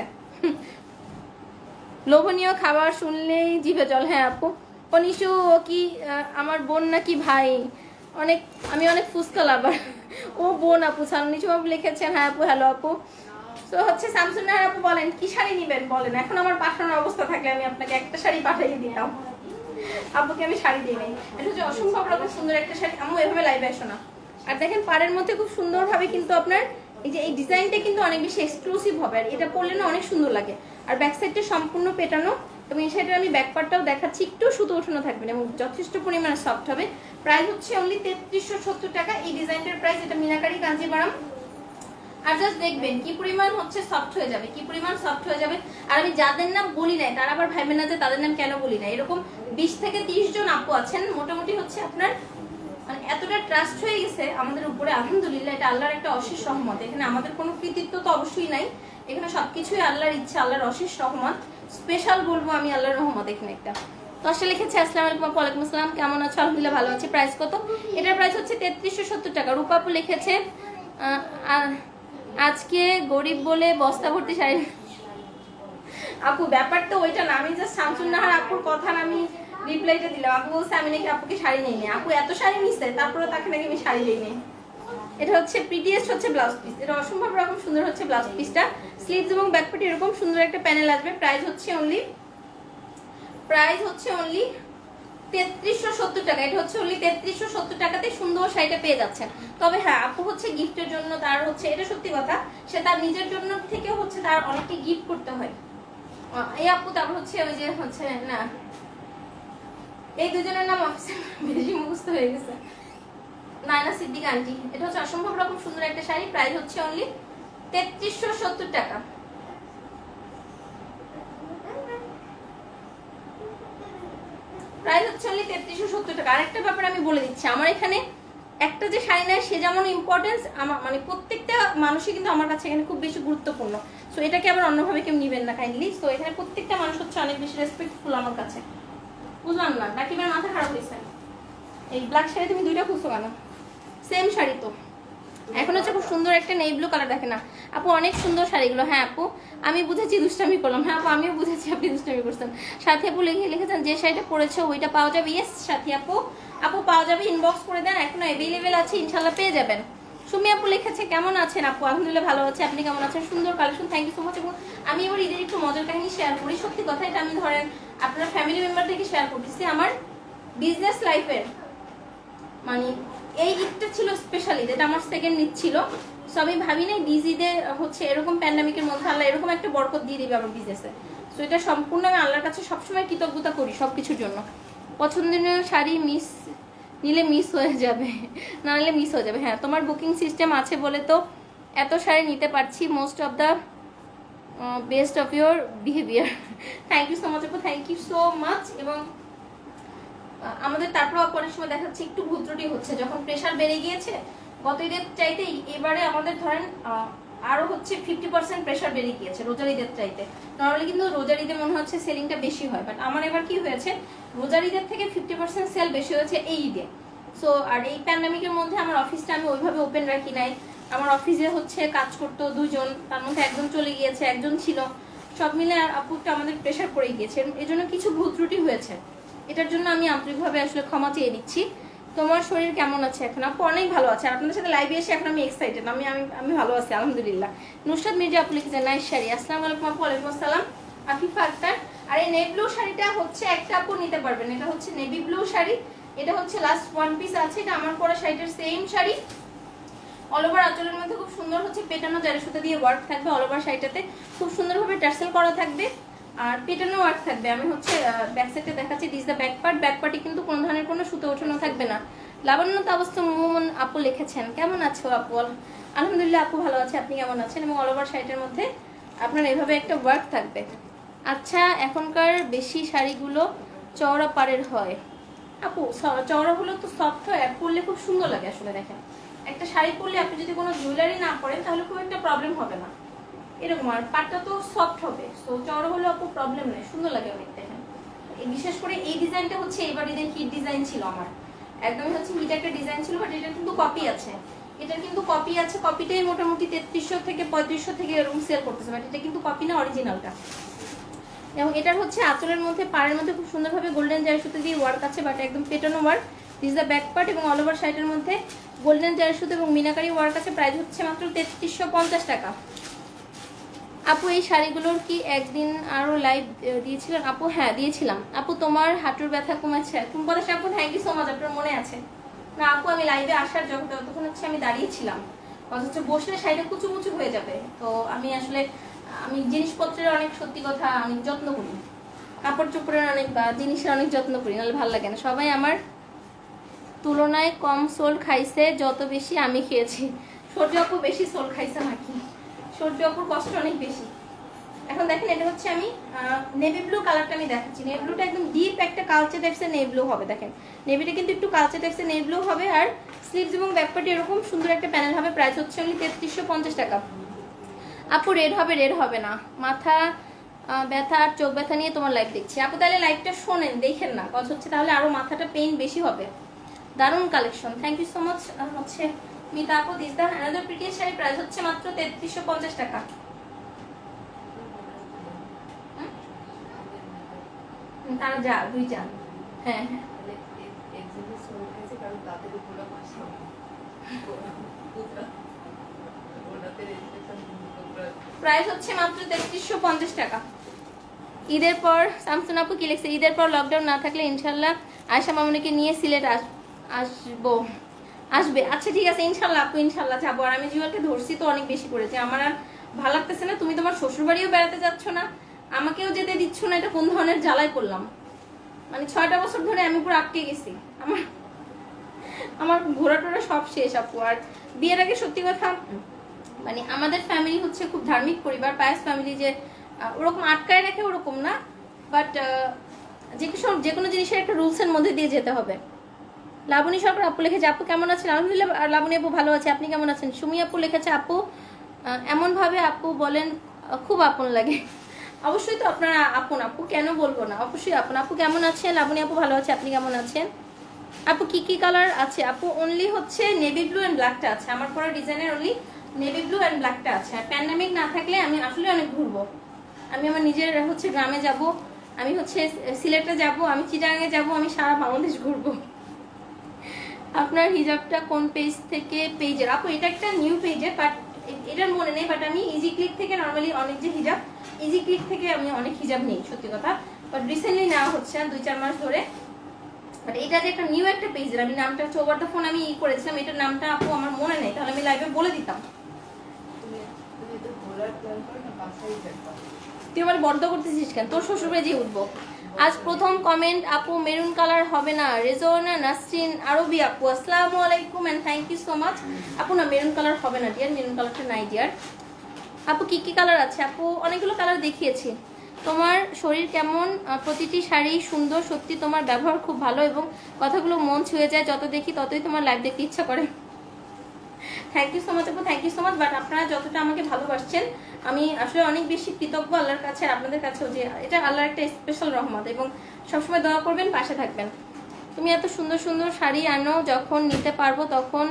লোভনীয় খাবার শুনলেই জিভে জল। হ্যাঁ আপু, ও নিশু ও কি আমার বোন নাকি ভাই? আমি অনেক ফুচকা লাভার। ও বোন আপু, নিশু আপু লিখেছেন। হ্যাঁ আপু, হ্যালো আপু। তো হচ্ছে শামসুন্নাহার আপু বলেন কি শাড়ি নিবেন বলেন, এখন আমার পাঠানোর অবস্থা থাকলে আমি আপনাকে একটা শাড়ি পাঠিয়ে দিতাম, আপুকে আমি শাড়ি দিই নাই। এটা হচ্ছে অসম্ভব রকম সুন্দর একটা শাড়ি। আম্মু এভাবে লাইভে আসো না। আর দেখেন পাড়ের মধ্যে খুব সুন্দরভাবে কিন্তু আপনার এই যে এই ডিজাইনটা কিন্তু অনেক বেশি এক্সক্লুসিভ হবে, আর এটা পরলে না অনেক সুন্দর লাগে। আর ব্যাক সাইডটা সম্পূর্ণ পেটানো এবং এই সাইডের আমি ব্যাক পার্টটাও দেখাচ্ছি, একটু সুতো ওঠানো থাকবে এবং যথেষ্ট পরিমাণে সফট হবে। প্রাইস হচ্ছে অনলি 3370 টাকা এই ডিজাইনটার প্রাইস। এটা মিনাকারি কাঞ্জিভারাম। আর জাস্ট দেখবেন কি পরিমাণ হচ্ছে সফট হয়ে যাবে, কি পরিমাণ সফট হয়ে যাবে। আর আমি যাদের নাম বলি নাই তারা আবার ভাইবেন না যে তাদের নাম কেন বলি না। এরকম 20 থেকে 30 জন আপু আছেন মোটামুটি হচ্ছে আপনার মানে এতটা ট্রাস্ট হয়ে গেছে আমাদের উপরে, আলহামদুলিল্লাহ। এটা আল্লাহর একটা অশেষ রহমত। এখানে আমাদের কোনো কৃতিত্ব তো অবশ্যই নাই, এখানে সবকিছুই আল্লাহর ইচ্ছা, আল্লাহর অশেষ রহমত। স্পেশাল বলবো আমি আল্লাহর রহমত এখানে একটা। তো আসলে লিখেছে আসসালামু আলাইকুম আপু। ওয়ালাইকুম আসসালাম, কেমন আছো? আলহামদুলিল্লাহ ভালো আছি। প্রাইস কত? এটার প্রাইস হচ্ছে 3370 টাকা। রূপা আপু লিখেছে আজকে গরিব বলে বস্তা ভর্তি শাড়ি। আপু ব্যাপারটা ওইটা না, আমি জাস্ট শামসুন্নাহার আপুর কথা আমি রিপ্লাইটা দিলাম। আপু বলছে আমি নাকি আপুকে শাড়ি নেই নি। আপু এত শাড়ি নিচ্ছে তারপরে তাকে নাকি আমি শাড়ি দিই নি। এটা হচ্ছে প্রিটিয়েস্ট হচ্ছে ব্লাউজ পিস, এটা অসম্ভব রকম সুন্দর হচ্ছে ব্লাউজ পিসটা। স্লিভস এবং ব্যাকপার্টে এরকম সুন্দর একটা প্যানেল আসবে। প্রাইস হচ্ছে অনলি 3370 টাকা। এটা হচ্ছে অনলি 3370 টাকাতে সুন্দর শাড়িটা পেয়ে যাচ্ছেন। তবে হ্যাঁ আপু হচ্ছে গিফটের জন্য, তার হচ্ছে এটা সত্যি কথা, সে তার নিজের জন্য থেকে হচ্ছে তার অনেককে গিফট করতে হয়। এই আপু তারপর হচ্ছে ওই যে হচ্ছে না, এই দুজনের নাম অফিসে বেশি মুখস্থ হয়ে গেছে। নায়না সিদ্দিকা আন্টি। এটা হচ্ছে অসম্ভব রকম সুন্দর একটা শাড়ি। প্রাইস হচ্ছে অনলি 3370 টাকা। প্রাইস হচ্ছে অনলি 3370 টাকা। আরেকটা ব্যাপার আমি বলে দিচ্ছি, আমার এখানে একটা যে শাড়ি নেয় সে যেমন ইম্পর্টেন্স, আমার মানে প্রত্যেকটা মানুষই কিন্তু আমার কাছে এখানে খুব বেশি গুরুত্বপূর্ণ। সো এটাকে আবার অন্যভাবে কেউ নেবেন না কাইন্ডলি। সো এখানে প্রত্যেকটা মানুষ হচ্ছে অনেক বেশি রেসপেক্টফুল আমার কাছে। বুঝলাম না, রাকিবের মাথা খারাপ হয়েছে। এই ব্ল্যাক শাড়ি তুমি দুইটা খুঁজছো কেন? সেম শাড়ি তো। এখন হচ্ছে খুব সুন্দর একটা নেই ব্লু কালার, দেখে না আপু অনেক সুন্দর শাড়িগুলো। হ্যাঁ আপু আমি বুঝেছি দুষ্টামি করলাম। হ্যাঁ আপু আমিও বুঝেছি আপনি দুষ্টামি করছেন। সাথী আপু লিখেছেন যে শাড়িটা পরেছো ওইটা পাওয়া যাবে? ইয়েস সাথী আপু, আপু পাওয়া যাবে, ইনবক্স করে দেন, এখনো অ্যাভেলেবেল আছে, ইনশাল্লাহ পেয়ে যাবেন। সুমি আপু লিখেছে কেমন আছেন আপু? আলহামদুলিল্লাহ ভালো আছে, আপনি কেমন আছেন? সুন্দর collection, thank you so much. এবং আমি এবার ঈদের একটু মজার কাহিনী শেয়ার করি। সত্যি কথা, এটা আমি ধরেন আপনার ফ্যামিলি মেম্বার থেকে শেয়ার করতেছি। আমার বিজনেস লাইফের মানে এই ঈদটা ছিল স্পেশালি, যেটা আমার সেকেন্ড ঈদ ছিল। সো আমি ভাবি নাই ঈদে হচ্ছে এরকম প্যান্ডামিকের মধ্যে আল্লাহ এরকম একটা বরকত দিয়ে দিবে আমার বিজনেসে। সো এটা সম্পূর্ণ আমি আল্লাহর কাছে সবসময় কৃতজ্ঞতা করি সব কিছুর জন্য। পছন্দনীয় শাড়ি নিলে মিস হয়ে যাবে, না নিলে মিস হয়ে যাবে। হ্যাঁ, তোমার বুকিং সিস্টেম আছে বলে তো এত শাড়ি নিতে পারছি। Most of the best of your behaviour. Thank you so much আপু, থ্যাংক ইউ সো মাচ। এবং আমাদের তারপর অনেক সময় দেখা যাচ্ছে একটু ভুল ত্রুটি হচ্ছে, যখন প্রেশার বেড়ে গিয়েছে গত ঈদের চাইতে এবারে আমাদের ধরেন আরো হচ্ছে 50% প্রেশার বেড়ে গিয়েছে রোজার ঈদের চাইতে। নর্মালি কিন্তু রোজার ঈদে মনে হচ্ছে সেলিংটা বেশি হয়, বাট আমার এবার কি হয়েছে, রোজার ঈদের থেকে 50% সেল বেশি হয়েছে এই ঈদে। সো আর এই প্যান্ডামিকের মধ্যে আমার অফিসটা আমি ওইভাবে ওপেন রাখি নাই। আমার অফিসে হচ্ছে কাজ করতো 2 জন, তার মধ্যে একজন চলে গিয়েছে, একজন ছিল, সব মিলে আপুটা আমাদের প্রেশার পড়ে গিয়েছে। এই জন্য কিছু ভুল ত্রুটি হয়েছে, এটার জন্য আমি আন্তরিকভাবে আসলে ক্ষমা চেয়ে দিচ্ছি। তোমার শরীর কেমন আছে এখন? আপু অনেক ভালো আছে, আর আপনাদের সাথে লাইভে এসে এখন আমি এক্সাইটেড। আমি ভালো আছি আলহামদুলিল্লাহ। নুসরাত মির্জা আপু লিখেছেন নাইস শাড়ি। আসসালামু আলাইকুম আপু। ওয়ালাইকুম আসসালাম আফিফা আক্তার। আর এই নেভি ব্লু শাড়িটা হচ্ছে একটা আপু নিতে পারবেন, এটা হচ্ছে নেভি ব্লু শাড়ি, এটা হচ্ছে লাস্ট 1 পিস আছে। এটা আমার পরা শাড়িটার সেম শাড়ি, অল ওভার আঁচলের মধ্যে খুব সুন্দর হচ্ছে পেটানো জারি সুতা দিয়ে ওয়ার্ক থাকবে। অল ওভার শাড়িটাতে খুব সুন্দরভাবে টার্সেল করা থাকবে আর পেটানো ওয়ার্ক থাকবে। আমি হচ্ছে ব্যাক সাইডে দেখাচ্ছি, this the back part. Back পার্টে কিন্তু কোনো ধরনের কোনো সুতো ওঠানো থাকবে না। লাবণ্যত অবস্থা মোমন আপু লিখেছেন, কেমন আছো আপু? আলহামদুলিল্লাহ আপু ভালো আছে, আপনি কেমন আছেন? এবং অল ওভার শাড়িটার মধ্যে আপনার এভাবে একটা ওয়ার্ক থাকবে। আচ্ছা, এখনকার বেশি শাড়িগুলো চওড়া পাড়ের হয় আপু, চওড়া হলো তো সফট হয়, আর পরলে খুব সুন্দর লাগে। আসলে দেখেন, একটা শাড়ি পরলে আপনি যদি কোনো জুয়েলারি না পরেন তাহলে খুব একটা প্রবলেম হবে না, এরকম। আর পাটটা তো সফট হবে, সো চওড়া হলে আপু প্রবলেম নেই, সুন্দর লাগে অনেক। দেখেন, বিশেষ করে এই ডিজাইনটা হচ্ছে এবার ঈদের হিট ডিজাইন ছিল আমার, একদমই হচ্ছে হিট একটা ডিজাইন ছিল, বাট এটা কিন্তু কপি আছে, এটার কিন্তু কপি আছে। কপিটাই মোটামুটি 3300 থেকে 3500 থেকে এরকম সেল করতেছে, বাট এটা কিন্তু কপি না, অরিজিনালটা। এবং এটার হচ্ছে আঁচলের মধ্যে পাড়ের মধ্যে খুব সুন্দরভাবে গোল্ডেন জারি সুতো দিয়ে ওয়ার্ক আছে, বাট একদম পেটানো work. This the back part. এবং অল ওভার শাড়িটার মধ্যে গোল্ডেন জারি সুতো এবং মিনাকারি ওয়ার্ক আছে। প্রাইস হচ্ছে মাত্র 3350 টাকা। আপু এই শাড়িগুলোর কি একদিন আরো লাইভ দিয়েছিলেন আপু? হ্যাঁ দিয়েছিলাম আপু। তোমার হাঁটুর ব্যথা কমেছে? তুমি বলেছ আপু, থ্যাংক ইউ সো মাচ, আপনার মনে আছে। না আপু, আমি লাইভে আসার যতক্ষণ হচ্ছে আমি দাঁড়িয়েছিলাম, অথচ বসলে শাড়িটা কুচুমুচু হয়ে যাবে। তো আমি আসলে জিনিসপত্রের অনেক, সত্যি কথা, আমি যত্ন করি, কাপড় চোপড়ের অনেক বা জিনিসের অনেক যত্ন করি, নাহলে ভালো লাগে না। সবাই আমার তুলনায় কম সোল খাইছে, যত বেশি আমি খেয়েছি। সূর্য আপু বেশি সোল খাইছে নাকি? সূর্য আপুর কষ্ট অনেক বেশি। এখন দেখেন, এটা হচ্ছে আমি নেভি ব্লু কালারটা আমি দেখাচ্ছি। নেভি ব্লুটা একদম ডিপ একটা কালচার টাইপসের নেভি ব্লু হবে। দেখেন, নেভিটা কিন্তু একটু কালচার টাইপসের নেভি ব্লু হবে, আর স্লিভস এবং ব্যাকপার্টে এরকম সুন্দর একটা প্যানেল হবে। প্রাইস হচ্ছে অনলি 3350 টাকা। আপু রেড হবে? রেড হবে না, মাথা ব্যথা আর চোখ ব্যথা নিয়ে তোমার লাইভ দেখছি। আপু তাহলে লাইভটা শোনেন, দেখেন না, কজ হচ্ছে তাহলে আরো মাথাটা পেইন বেশি হবে। দারুণ collection, thank you so much. হচ্ছে মিতা আপু, this the another pretty sari. Price হচ্ছে মাত্র 3350 টাকা। তারা যা দুই যান। হ্যাঁ হ্যাঁ, প্রাইস হচ্ছে মাত্র 3350 টাকা। ঈদের পর শামসুন আপু কি লিখছে? ঈদের পর লকডাউন না থাকলে ইনশাল্লাহ আয়শা মামুনিকে নিয়ে সিলেট আসবে। আচ্ছা ঠিক আছে, ইনশাল্লাহ আপু, ইনশাল্লাহ যাবো। আর আমি জুয়েলকে ধরছি তো অনেক বেশি করেছে, আমার আর ভালো লাগতেছে না। তুমি তোমার শ্বশুর বাড়িও বেড়াতে যাচ্ছ না, আমাকেও যেতে দিচ্ছ না, এটা কোন ধরনের জ্বালায় করলাম? মানে 6টা বছর ধরে আমি পুরো আটকে গেছি, আমার ঘোরা টোরা সব শেষ আপু। আর বিয়ের আগে সত্যি কথা, মানে আমাদের ফ্যামিলি হচ্ছে খুব ধার্মিক পরিবার, পায়েস ফ্যামিলি, যে ওরকম আটকায় রাখে ওরকম না, বাট যে কোনো জিনিসের একটা রুলসের মধ্যে দিয়ে যেতে হবে। লাবণী সরকার আপু লিখেছে, আপু কেমন আছেন? আলহামদুলিল্লাহ লাবণী আপু ভালো আছে, আপনি কেমন আছেন? সুমি আপু লিখেছে, আপু এমনভাবে আপু বলেন খুব আপন লাগে। অবশ্যই তো আপনারা আপন, আপু কেন বলবো না, অবশ্যই আপন। আপু কেমন আছেন? লাবণী আপু ভালো আছে, আপনি কেমন আছেন? আপু কি কি কালার আছে? আপু অনলি হচ্ছে নেভি ব্লু অ্যান্ড ব্ল্যাকটা আছে, আমার পরা ডিজাইনের অনলি নেভি ব্লু অ্যান্ড ব্ল্যাকটা আছে। আর প্যান্ডামিক না থাকলে আমি আসলে অনেক ঘুরবো, আমি আমার নিজের হচ্ছে গ্রামে যাব, আমি হচ্ছে সিলেটে যাব, আমি চিটাগাঙে যাব, আমি সারা বাংলাদেশ ঘুরবো। আপনার হিজাবটা কোন পেজ থেকে? পেজের আপু এটা একটা নিউ পেজে, বাট এটার মনে নেই, বাট আমি ইজি ক্লিক থেকে নর্মালি অনেক যে হিজাব, ইজি ক্লিক থেকে আমি অনেক হিজাব নেই সত্যি কথা, বাট রিসেন্টলি নেওয়া হচ্ছে 2-4 মাস ধরে। বাট এটা যে একটা নিউ একটা পেজ, আমি নামটা হচ্ছে ওভার দ্য ফোন আমি করেছিলাম, এটার নামটা আপু আমার মনে নেই, তাহলে আমি লাইভে বলে দিতাম। তুমি তো ঘোরার প্ল্যান করো না, বাসায় যাবা। তুই আমার বন্ধ করতেছিস কেন? তোর শ্বশুর বাড়ি যেয়ে উঠবো। আজ প্রথম কমেন্ট আপু মেরুন কালার হবে না, রেজওয়ানা নাসরিন আরবি আপু আসসালামু আলাইকুম and thank you so much. আপু না মেরুন কালার হবে না ডিয়ার, মেরুন কালারটা নাই ডিয়ার। আপু কি কি কালার আছে? আপু অনেকগুলো কালার দেখিয়েছি। তোমার শরীর কেমন? প্রতিটি শাড়ি সুন্দর, সত্যি তোমার ব্যবহার খুব ভালো এবং কথাগুলো মন ছুঁয়ে যায়, যত দেখি ততই তোমার লাইভ দেখতে ইচ্ছা করে। থ্যাংক ইউ সো মাচ আপু, thank you so much. But আপনারা যতটা আমাকে ভালোবাসছেন আমি আসলে অনেক বেশি কৃতজ্ঞ আল্লাহর কাছে আর আপনাদের কাছেও, যে এটা আল্লাহর একটা স্পেশাল রহমত, এবং সবসময় দোয়া করবেন, পাশে থাকবেন। তুমি এত সুন্দর সুন্দর শাড়ি আনো, যখন নিতে পারবো তখন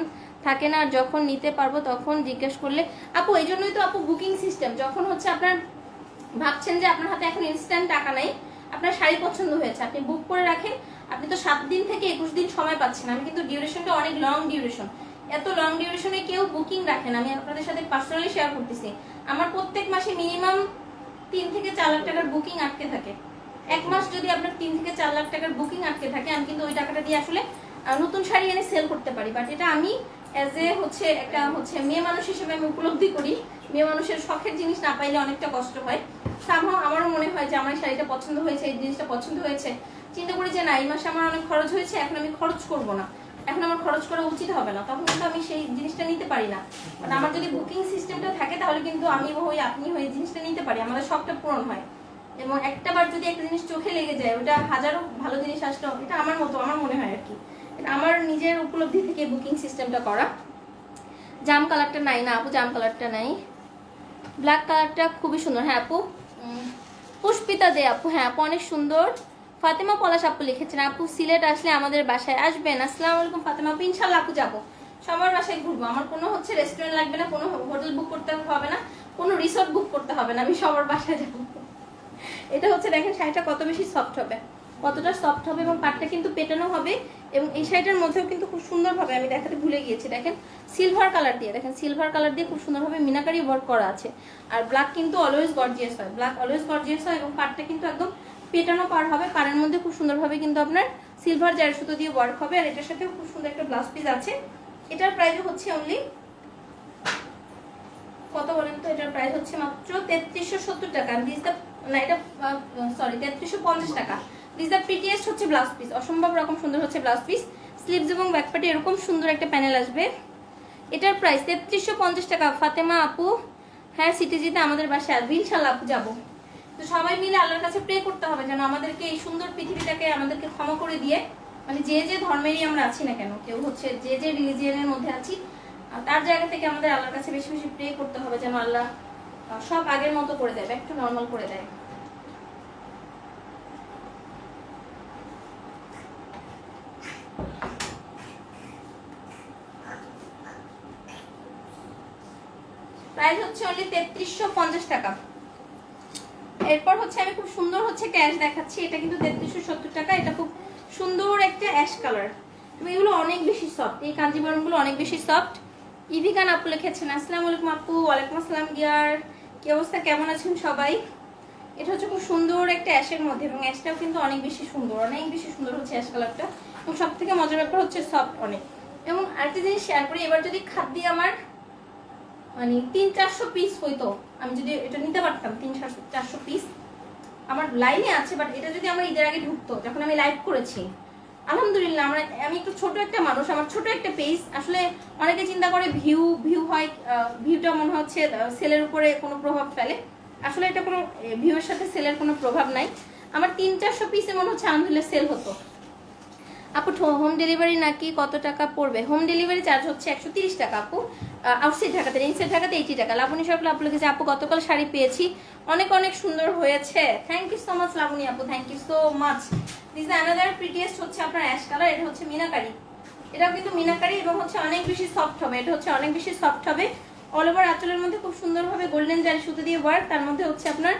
থাকে না, আর যখন নিতে পারবো তখন জিজ্ঞেস করলে। আপু এই জন্যই তো আপু বুকিং সিস্টেম, যখন হচ্ছে আপনার ভাবছেন যে আপনার হাতে এখন ইনস্ট্যান্ট টাকা নেই, আপনার শাড়ি পছন্দ হয়েছে, আপনি বুক করে রাখেন। আপনি তো 7 দিন থেকে 21 দিন সময় পাচ্ছেন, আমি কিন্তু ডিউরেশনটা অনেক লং ডিউরেশন, এত লং ডিউরেশনে কেউ বুকিং রাখেন, আমি আপনাদের সাথে পার্সোনালি শেয়ার করতেছি। আমার প্রত্যেক মাসে মিনিমাম 3 থেকে 4 লাখ টাকার বুকিং আটকে থাকে। এক মাস যদি আপনার 3 থেকে 4 লাখ টাকার বুকিং আটকে থাকে, আমি কিন্তু ওই টাকাটা দিয়ে আসলে নতুন শাড়ি এনে সেল করতে পারি। বাট এটা আমি অ্যাজ এ হচ্ছে একটা হচ্ছে মেয়ে মানুষ হিসেবে আমি উপলব্ধি করি, মেয়ে মানুষের শখের জিনিস না পাইলে অনেকটা কষ্ট হয়। সামহাও আমারও মনে হয় যে আমার এই শাড়িটা পছন্দ হয়েছে, এই জিনিসটা পছন্দ হয়েছে, চিন্তা করি যে না এই মাসে আমার অনেক খরচ হয়েছে, এখন আমি খরচ করব না, এখন আমার খরচ করা উচিত হবে না, তখন কিন্তু আমি সেই জিনিসটা নিতে পারি না। মানে আমার যদি বুকিং সিস্টেমটা থাকে তাহলে কিন্তু আমি হই আপনি হই এই জিনিসটা নিতে পারি, আমাদের শখটা পূরণ হয়। এবং একটা বার যদি একটা জিনিস চোখে লেগে যায়, ওটা হাজারো ভালো জিনিস আসলো, এটা আমার মতো আমার মনে হয় আর কি, এটা আমার নিজের উপলব্ধি থেকে বুকিং সিস্টেমটা করা। জাম কালারটা নাই না আপু, জাম কালারটা নাই। ব্ল্যাক কালারটা খুবই সুন্দর। হ্যাঁ আপু, পুষ্পিতা দে আপু, হ্যাঁ আপু অনেক সুন্দর। ফাতেমা পলাশ আপু লিখেছেন আপু সিলেট আসলে আমাদের বাসায় আসবেন। আসসালামু আলাইকুম ফাতেমা আপু, ইনশাল্লাহ আপু যাবো, সবার বাসায় ঘুরবো। আমার কোনো হচ্ছে রেস্টুরেন্ট লাগবে না, কোনো হোটেল বুক করতে হবে না, কোনো রিসোর্ট বুক করতে হবে না, আমি সবার বাসায় যাবো। এটা হচ্ছে দেখেন শাড়িটা কত বেশি সফট হবে, কতটা সফট হবে, এবং পাটটা কিন্তু পেটানো হবে, এবং এই শাড়িটার মধ্যেও কিন্তু খুব সুন্দরভাবে আমি দেখাতে ভুলে গিয়েছি, দেখেন সিলভার কালার দিয়ে, দেখেন সিলভার কালার দিয়ে খুব সুন্দরভাবে মিনাকারি ওয়ার্ক করা আছে। আর ব্ল্যাক কিন্তু অলওয়েজ গর্জিয়াস হয়, ব্ল্যাক অলওয়েজ গর্জিয়াস হয়, এবং পাটটা কিন্তু একদম পেটানো পার হবে, পাড়ের মধ্যে খুব সুন্দরভাবে কিন্তু আপনার সিলভার জারি সুতো দিয়ে ওয়ার্ক হবে। আর এটার সাথে খুব সুন্দর একটা ব্লাউজ পিস আছে। এটার প্রাইস হচ্ছে অনলি কত বলেন তো? এটার প্রাইস হচ্ছে মাত্র 3370 টাকা। দিস দ্য না এটা সরি 3350 টাকা। দিস দ্য প্রিটিয়েস্ট হচ্ছে ব্লাউজ পিস, অসম্ভব রকম সুন্দর হচ্ছে ব্লাউজ পিস। স্লিভস এবং ব্যাকপার্টে এরকম সুন্দর একটা প্যানেল আসবে। এটার প্রাইস 3350 টাকা। ফাতেমা আপু হ্যাঁ সিটিজিতে আমাদের বাসায় আসবে, ইনশাল্লাহ আপু যাবো। তো সবাই মিলে আল্লাহর কাছে প্রে করতে হবে যেন আমাদেরকে এই সুন্দর পৃথিবীটাকে আমাদেরকে ক্ষমা করে দিয়ে, মানে যে যে ধর্মেরই আমরা আছি না কেন, কেউ হচ্ছে যে যে রিলিজিয়নের মধ্যে আছি, তার জায়গা থেকে আমাদের আল্লাহর কাছে বেশি বেশি প্রে করতে হবে যেন আল্লাহ সব আগের মতো করে দেয়, একটু নর্মাল করে দেয়। প্রাইস হচ্ছে অনলি 3350 টাকা। এরপর হচ্ছে আমি খুব সুন্দর হচ্ছে একটা অ্যাশ দেখাচ্ছি, এটা কিন্তু 3370 টাকা। এটা খুব সুন্দর একটা অ্যাশ কালার, এবং এগুলো অনেক বেশি সফট, এই কাঞ্জিবরমগুলো অনেক বেশি সফট। ইভিকান আপু লিখেছেন আসসালামু আলাইকুম আপু। ওয়ালাইকুম আসসালাম গিয়ার, কি অবস্থা, কেমন আছেন সবাই? এটা হচ্ছে খুব সুন্দর একটা অ্যাশের মধ্যে, এবং অ্যাশটাও কিন্তু অনেক বেশি সুন্দর, অনেক বেশি সুন্দর হচ্ছে অ্যাশ কালারটা, এবং সব থেকে মজার ব্যাপার হচ্ছে সফট অনেক। এবং আরেকটা জিনিস শেয়ার করি, এবার যদি খাদ্য আমার মানে 300-400 পিস হইতো, আমি যদি এটা নিতে পারতাম 300-400 পিস আমার লাইনে আছে, বাট এটা যদি আমার ঈদের আগে ঢুকতো, যখন আমি লাইভ করেছি, আলহামদুলিল্লাহ আমি একটু ছোট একটা মানুষ, আমার ছোট একটা পেজ, আসলে অনেকে চিন্তা করে ভিউ হয়, ভিউটা মনে হচ্ছে সেলের উপরে কোনো প্রভাব ফেলে, আসলে এটা কোনো ভিউয়ের সাথে সেলের কোনো প্রভাব নাই। আমার 300-400 পিসে মনে হচ্ছে আলহামদুলিল্লাহ সেল হতো। আপু হোম ডেলিভারি নাকি কত টাকা পড়বে? হোম ডেলিভারি চার্জ হচ্ছে 130 টাকা আপু, আউটসাইড ঢাকাতে, ইনসাইড ঢাকাতে 80 টাকা। লাবণী সরকার আপু লিখেছে আপু গতকাল শাড়ি পেয়েছি, অনেক অনেক সুন্দর হয়েছে। Thank you so much Laboni আপু, thank you so much. This is another prettiest হচ্ছে আপনার অ্যাশ কালার, এটা হচ্ছে মিনাকারি, এটাও কিন্তু মিনাকারি, এবং হচ্ছে অনেক বেশি সফট হবে, এটা হচ্ছে অনেক বেশি সফট হবে। অল ওভার আঁচলের মধ্যে খুব সুন্দরভাবে গোল্ডেন জারি সুতো দিয়ে ওয়ার্ক, তার মধ্যে হচ্ছে আপনার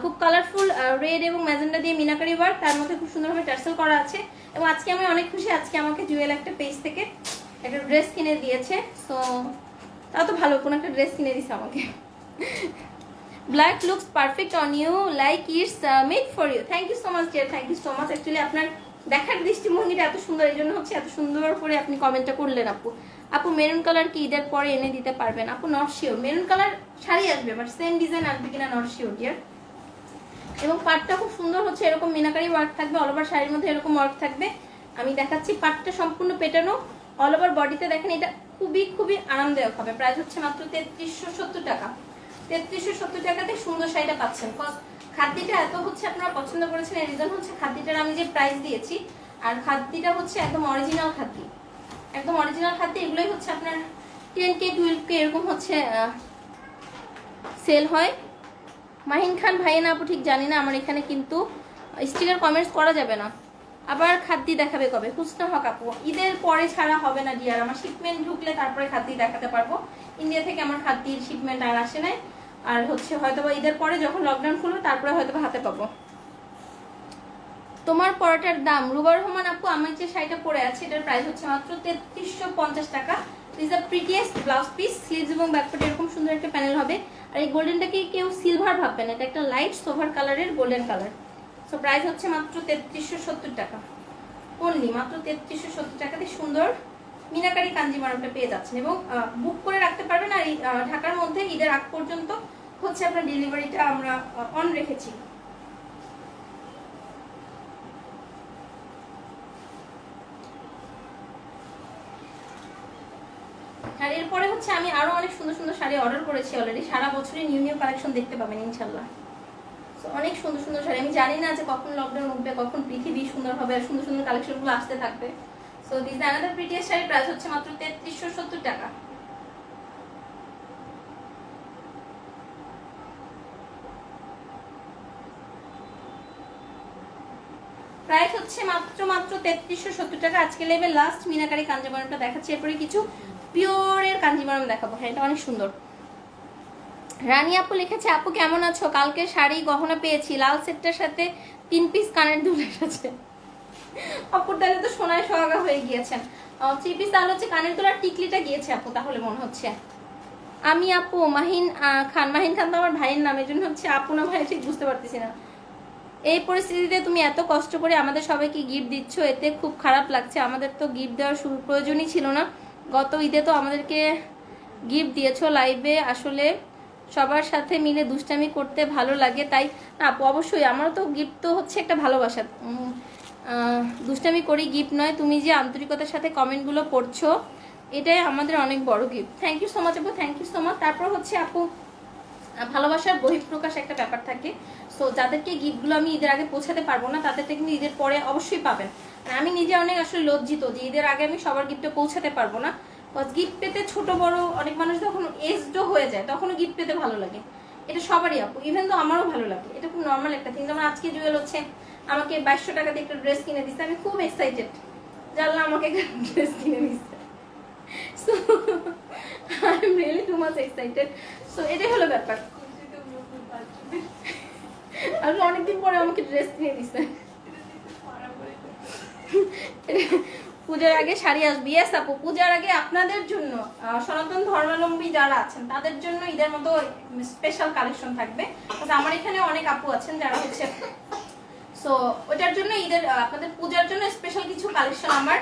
খুব কালারফুল রেড এবং ম্যাজেন্ডা দিয়ে মিনাকারি ওয়ার্ক, তার মধ্যে খুব সুন্দরভাবে টার্সেল করা আছে। এবং আজকে আমি অনেক খুশি, আজকে আমাকে জুয়েল একটা পেজ থেকে একটা ড্রেস কিনে দিয়েছে, সো তাও তো ভালো, কোনো একটা ড্রেস কিনে দিয়েছে আমাকে। Black looks perfect on you like it's made for you. Thank you so much dear, thank you so much. Actually আপনার দেখার দৃষ্টিভঙ্গিটা এত সুন্দর, এই জন্য হচ্ছে এত সুন্দর করে আপনি কমেন্টটা করলেন আপু। আপু মেরুন কালার কি ঈদের পরে এনে দিতে পারবেন? আপু not sure, maroon colour sari আসবে বাট সেম ডিজাইন আসবে কিনা নট শিওর ডিয়ার। এবং পাটটা খুব সুন্দর হচ্ছে, এরকম মিনাকারি ওয়ার্ক থাকবে, অল ওভার শাড়ির মধ্যে এরকম ওয়ার্ক থাকবে। আমি দেখাচ্ছি পাটটা সম্পূর্ণ পেটানো, অল ওভার বডিতে দেখেন, এটা খুবই খুবই আরামদায়ক হবে। প্রাইস হচ্ছে মাত্র 3370 টাকা। 3370 টাকাতে সুন্দর শাড়িটা পাচ্ছেন। খাদ্যটা এত হচ্ছে আপনারা পছন্দ করেছেন, এর রিজন হচ্ছে খাদ্যটার আমি যে প্রাইস দিয়েছি, আর খাদ্যটা হচ্ছে একদম অরিজিনাল খাদ্য, একদম অরিজিনাল খাদ্য। এগুলোই হচ্ছে আপনার 10K 12K এরকম হচ্ছে সেল হয়। মাহিন খান ভাইয়া না আপু ঠিক জানি না, আমার এখানে কিন্তু স্টিকার কমেন্টস করা যাবে না। আবার খাদ্য দেখাবে কবে? হুসনা হক আপু ঈদের পরে ছাড়া হবে না ডিয়ার, আমার শিপমেন্ট ঢুকলে তারপরে খাদ্য দেখাতে পারবো। ইন্ডিয়া থেকে আমার খাদ্যের শিপমেন্ট আর আসে নাই, আর হচ্ছে হয়তোবা ঈদের পরে যখন লকডাউন খুলবে তারপরে হয়তোবা হাতে পাবো। তোমার পরাটার দাম? রুবা রহমান আপু আমি যে শাড়িটা পরে আছে এটার প্রাইস হচ্ছে মাত্র 3350 টাকা। Is the prettiest blouse piece, sleeves এবং ব্যাকপার্টে এরকম সুন্দর একটা প্যানেল হবে। আর এই গোল্ডেনটাকে কেউ সিলভার ভাববেন, এটা একটা লাইট সোভার কালারের গোল্ডেন কালার। সো প্রাইস হচ্ছে মাত্র 3370 টাকা অনলি, মাত্র 3370 টাকাতে সুন্দর মিনাকারি কাঞ্জিভারমটা পেয়ে যাচ্ছেন। এবং বুক করে রাখতে পারবেন। আর ঢাকার মধ্যে ঈদের আগ পর্যন্ত হচ্ছে আপনার ডেলিভারিটা আমরা অন রেখেছি। আর এরপরে হচ্ছে আমি আরো অনেক সুন্দর সুন্দর শাড়ি অর্ডার করেছি অলরেডি। সারা বছরই নিউ নিউ কালেকশন দেখতে পাবেন ইনশাল্লাহ। অনেক সুন্দর সুন্দর শাড়ি, আমি জানি না যে কখন লকডাউন উঠবে, কখন পৃথিবী সুন্দর হবে, আর সুন্দর সুন্দর কালেকশনগুলো আসতে থাকবে। সো দিস অ্যানাদার প্রিটিয়েস্ট শাড়ির প্রাইস হচ্ছে মাত্র 3370 টাকা। প্রাইস হচ্ছে মাত্র 3370 টাকা। আজকে লেভেল লাস্ট মিনাকারি কাঞ্জিভারমটা দেখাচ্ছি, এরপরে কিছু পিওরের কাঞ্জিভারম দেখাবো। হ্যাঁ এটা অনেক সুন্দর। রানী আপু লিখেছে, আপু কেমন আছো? কালকে শাড়ি গহনা পেয়েছি, লাল সেটটার সাথে 3 পিস কানের দুল এসেছে। আপুর তাহলে তো সোনায় সোহাগা হয়ে গিয়েছেন। 3 পিস তাহলে হচ্ছে কানের দুল আর টিকলিটা গিয়েছে আপু তাহলে মনে হচ্ছে। আমি আপু মাহিন খান, মাহিন খান তো আমার ভাইয়ের নাম, এর জন্য হচ্ছে আপু না ভাই ঠিক বুঝতে পারতেছি না। এই পরিস্থিতিতে তুমি এত কষ্ট করে আমাদের সবাইকে গিফট দিচ্ছ, এতে খুব খারাপ লাগছে। আমাদের তো গিফট দেওয়ার প্রয়োজনই ছিল না। গত ঈদে তো আমাদেরকে গিফট দিয়েছো লাইভে, আসলে সবার সাথে মিলে দুষ্টামি করতে ভালো লাগে তাই। না আপু অবশ্যই, আমারও তো গিফট তো হচ্ছে একটা ভালোবাসা, দুষ্টামি করি গিফট নয়। তুমি যে আন্তরিকতার সাথে কমেন্টগুলো পড়ছো এটাই আমাদের অনেক বড় gift. Thank you so much আপু, থ্যাংক ইউ সো মাচ। তারপর হচ্ছে আপু ভালোবাসার বহিঃপ্রকাশ একটা ব্যাপার থাকে। সো যাদেরকে গিফটগুলো আমি ঈদের আগে পৌঁছাতে পারবো না তাদেরকে কিন্তু ঈদের পরে অবশ্যই পাবেন। আমি নিজে অনেক আসলে লজ্জিত যে ঈদের আগে আমি সবার গিফটে পৌঁছাতে পারবো না। গিফট পেতে ছোট বড় অনেক মানুষ যখন এজডও হয়ে যায় তখনও গিফট পেতে ভালো লাগে, এটা সবারই আপু, ইভেন তো আমারও ভালো লাগে। এটা খুব নর্মাল একটা থিং। যেমন আজকে জুয়েল হচ্ছে আমাকে 2200 টাকা দিয়ে একটা ড্রেস কিনে দিচ্ছে, আমি খুব এক্সাইটেড জানলাম আমাকে একটা ড্রেস কিনে দিচ্ছে। So I am really too much excited. So এটাই হলো ব্যাপার। আর অনেকদিন পরে আমাকে ড্রেস কিনে দিচ্ছে। পূজার আগে শাড়ি আসবে। ইয়েস আপু, পূজার আগে আপনাদের জন্য সনাতন ধর্মাবলম্বী যারা আছেন তাদের জন্য ঈদের মতো স্পেশাল কালেকশন থাকবে। আমার এখানে অনেক আপু আছেন যারা হচ্ছে, সো ওটার জন্য ঈদের আপনাদের পূজার জন্য স্পেশাল কিছু কালেকশন আমার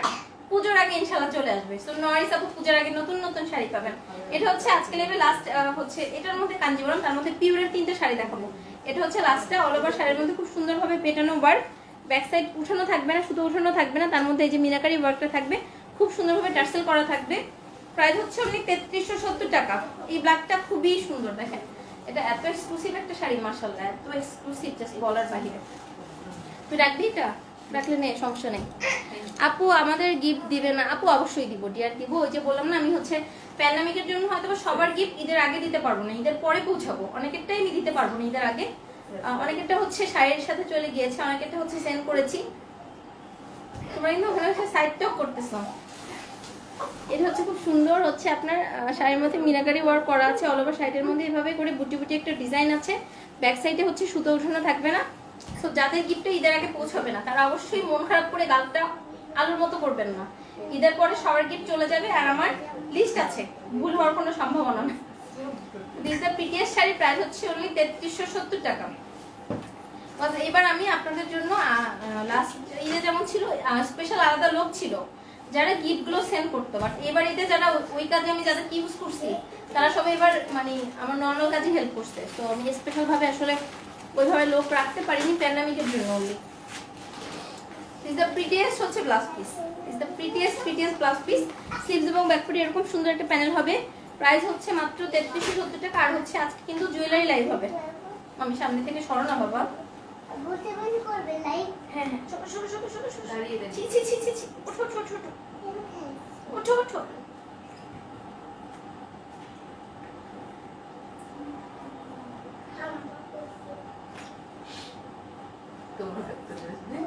পূজার আগে ইনশাআল্লাহ চলে আসবে। সো নয়স আপু পূজার আগে নতুন নতুন শাড়ি পাবেন। এটা হচ্ছে আজকে লেভেল লাস্ট হচ্ছে, এটার মধ্যে কাঞ্জিভারম, তার মধ্যে পিওরের 3টে শাড়ি দেখাবো। এটা হচ্ছে লাস্টটা, অল ওভার শাড়ির মধ্যে খুব সুন্দরভাবে পেটানো ওয়ার্ক, ব্যাক সাইড উঠানো থাকবে না, শুধু উঠানো থাকবে না, তার মধ্যে এই যে মিনাকারি ওয়ার্কটা থাকবে, খুব সুন্দরভাবে টার্সেল করা থাকবে। প্রাইস হচ্ছে অনলি 3370 টাকা। এই ব্ল্যাকটা খুবই সুন্দর, দেখেন এটা এত এক্সক্লুসিভ একটা শাড়ি, মাশাআল্লাহ এত এক্সক্লুসিভ জাস্ট বলার বাহিরে। তুই রাখবি এটা? রাখলে নেই, সমস্যা নেই। আপু আমাদের গিফট দিবে না? আপু অবশ্যই দিব ডিয়ার, দিব। ওই যে বললাম না, আমি হচ্ছে প্যান্ডামিকের জন্য হয়তো সবার গিফট ঈদের আগে দিতে পারবো না, ঈদের পরে পৌঁছাবো। অনেকেরটাই আমি দিতে পারবো না ঈদের আগে, অনেকেরটা হচ্ছে শাড়ির সাথে চলে গিয়েছে, অনেকেরটা হচ্ছে সেন্ড করেছি। তোমরা কিন্তু ওখানে সাইড টক করতেছো। এটা হচ্ছে খুব সুন্দর হচ্ছে আপনার শাড়ির মধ্যে মিনাকারি ওয়ার্ক করা আছে, অল ওভার শাড়ির মধ্যে এভাবে করে বুটি বুটি একটা ডিজাইন আছে। ব্যাক সাইডে হচ্ছে সুতো উঠানো থাকবে না। সো যাদের গিফটটা ঈদের আগে পৌঁছাবে না তারা অবশ্যই মন খারাপ করে গালটা আলুর মতো করবেন না। ঈদের পরে সবার গিফট চলে যাবে, আর আমার লিস্ট আছে, ভুল হওয়ার কোনো সম্ভাবনা নেই। This the PTS sari price হচ্ছে অনলি 3370 টাকা। এবার আমি আপনাদের জন্য লাস্ট ঈদে যেমন ছিল স্পেশাল আলাদা লোক ছিল যারা গিফটগুলো সেন্ড করতো, বাট এবার ঈদে যারা ওই কাজে আমি যাদেরকে ইউজ করছি তারা সবাই এবার মানে আমার নর্মাল কাজে হেল্প করছে। তো আমি স্পেশাল ভাবে আসলে ওইভাবে লোক রাখতে পারিনি প্যান্ডামিকের জন্য অনলি। ইজ দ্য প্রিটিয়েস্ট হচ্ছে blouse piece, is the prettiest blouse piece. Sleeves এবং ব্যাকপার্টি এরকম সুন্দর একটা প্যানেল হবে। প্রাইস হচ্ছে মাত্র 3370 টাকা। আর হচ্ছে আজকে কিন্তু জুয়েলারি লাইভ হবে। আমি সামনে থেকে সরো না বাবা। বলতে বলতে করবে লাইক। হ্যাঁ হ্যাঁ, ছোট ছোট ছোট ছোট ছোট দাঁড়িয়ে দে। ছি ছি ছি ছি ছি, ওঠো ওঠো ওঠো ওঠো ওঠো ওঠো। তোমার একটা dress নে।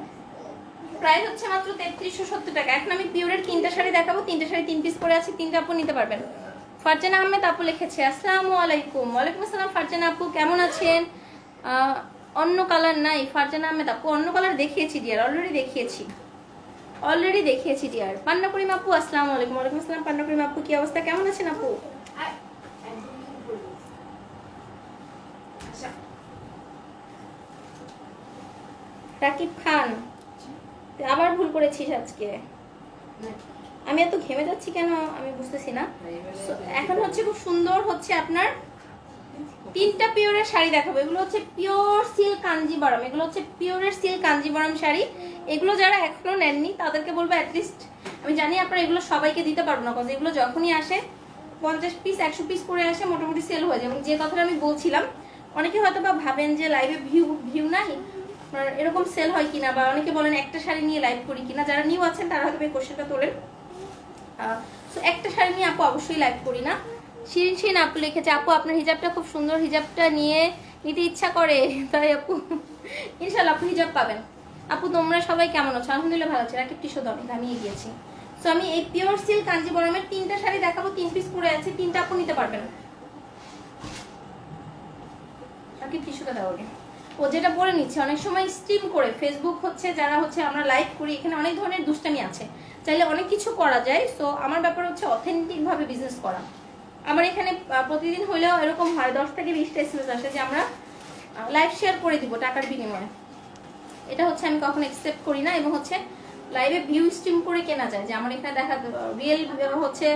প্রাইস হচ্ছে মাত্র 3370 টাকা। এখন আমি পিওরের 3টা শাড়ি দেখাবো। 3টা শাড়ি 3 পিস করে আছে, 3টা আপু নিতে পারবেন। ফারজানা আহমেদ আপু লিখেছে আসসালামু আলাইকুম। ওয়ালাইকুম আসসালাম ফারজানা আপু, কেমন আছেন? অন্য কালার নাই ফারজানা আহমেদ আপু, অন্য কালার দেখিয়েছি ডিয়ার, অলরেডি দেখিয়েছি ডিয়ার। পান্না করিম আপু আসসালামু আলাইকুম। ওয়ালাইকুম আসসালাম পান্না করিম আপু, কি অবস্থা, কেমন আছেন আপু? আয়, একদম কিছু বলবো। আচ্ছা, রাকিব খান, আবার ভুল করেছিস আজকে। নে। আমি এত ঘেমে যাচ্ছি কেন আমি বুঝতেছি না। এবারে So, এখন হচ্ছে খুব সুন্দর হচ্ছে আপনার 3টা পিওরের শাড়ি দেখাবো। এগুলো হচ্ছে পিওর সিল্ক কাঞ্জিবরম, এগুলো হচ্ছে পিওরের সিল্ক কাঞ্জিবরম শাড়ি। এগুলো যারা এখনো নেননি তাদেরকে বলবো অ্যাটলিস্ট, আমি জানি আপনারা এগুলো সবাইকে দিতে পারবো না, কারণ এগুলো যখনই আসে 50 পিস 100 পিস করে আসে, মোটামুটি সেল হয়ে যায়। এবং যে কথাটা আমি বলছিলাম, অনেকে হয়তো বা ভাবেন যে লাইভে ভিউ নাই, আপনার এরকম সেল হয় কিনা, বা অনেকে বলেন একটা শাড়ি নিয়ে লাইভ করি কিনা। যারা নিউ আছেন তারা হয়তো এই কোশ্চেনটা তোলেন। সো একটা শাড়ি নিয়ে আপু অবশ্যই লাইভ করি না। শিরিন আপু লিখেছে আপু আপনার হিজাবটা খুব সুন্দর, হিজাবটা নিতে ইচ্ছা করে, তাই আপু ইনশাল্লাহ আপু হিজাব পাবেন। আপু তোমরা সবাই কেমন আছো? আলহামদুলিল্লাহ ভালো আছি। রাকিব টিশো দাও, আমি এগিয়ে গেছি। সো আমি এই পিওর সিল্ক কাঞ্জিবরমের 3টা শাড়ি দেখাবো, 3 পিস করে আছে, 3টা আপু নিতে পারবেন। রাকিব টিশোটা দাও আগে। ও যেটা বলে নিচ্ছে, অনেক সময় স্ট্রিম করে ফেসবুক হচ্ছে যারা হচ্ছে আমরা লাইভ করি, এখানে অনেক ধরনের দুষ্টামি আছে, চাইলে অনেক কিছু করা যায়। সো আমার ব্যাপার হচ্ছে অথেন্টিক ভাবে বিজনেস করা। আমার এখানে প্রতিদিন হলেও এরকম হয় 10 থেকে 20টা এসএমএস আসে যে আমরা লাইভ শেয়ার করে দিব টাকার বিনিময়ে। এটা হচ্ছে আমি কখনো অ্যাকসেপ্ট করি না। এবং হচ্ছে লাইভে ভিউ স্ট্রিম করে কেনা যায়, যে আমার এখানে দেখা রিয়েল হচ্ছে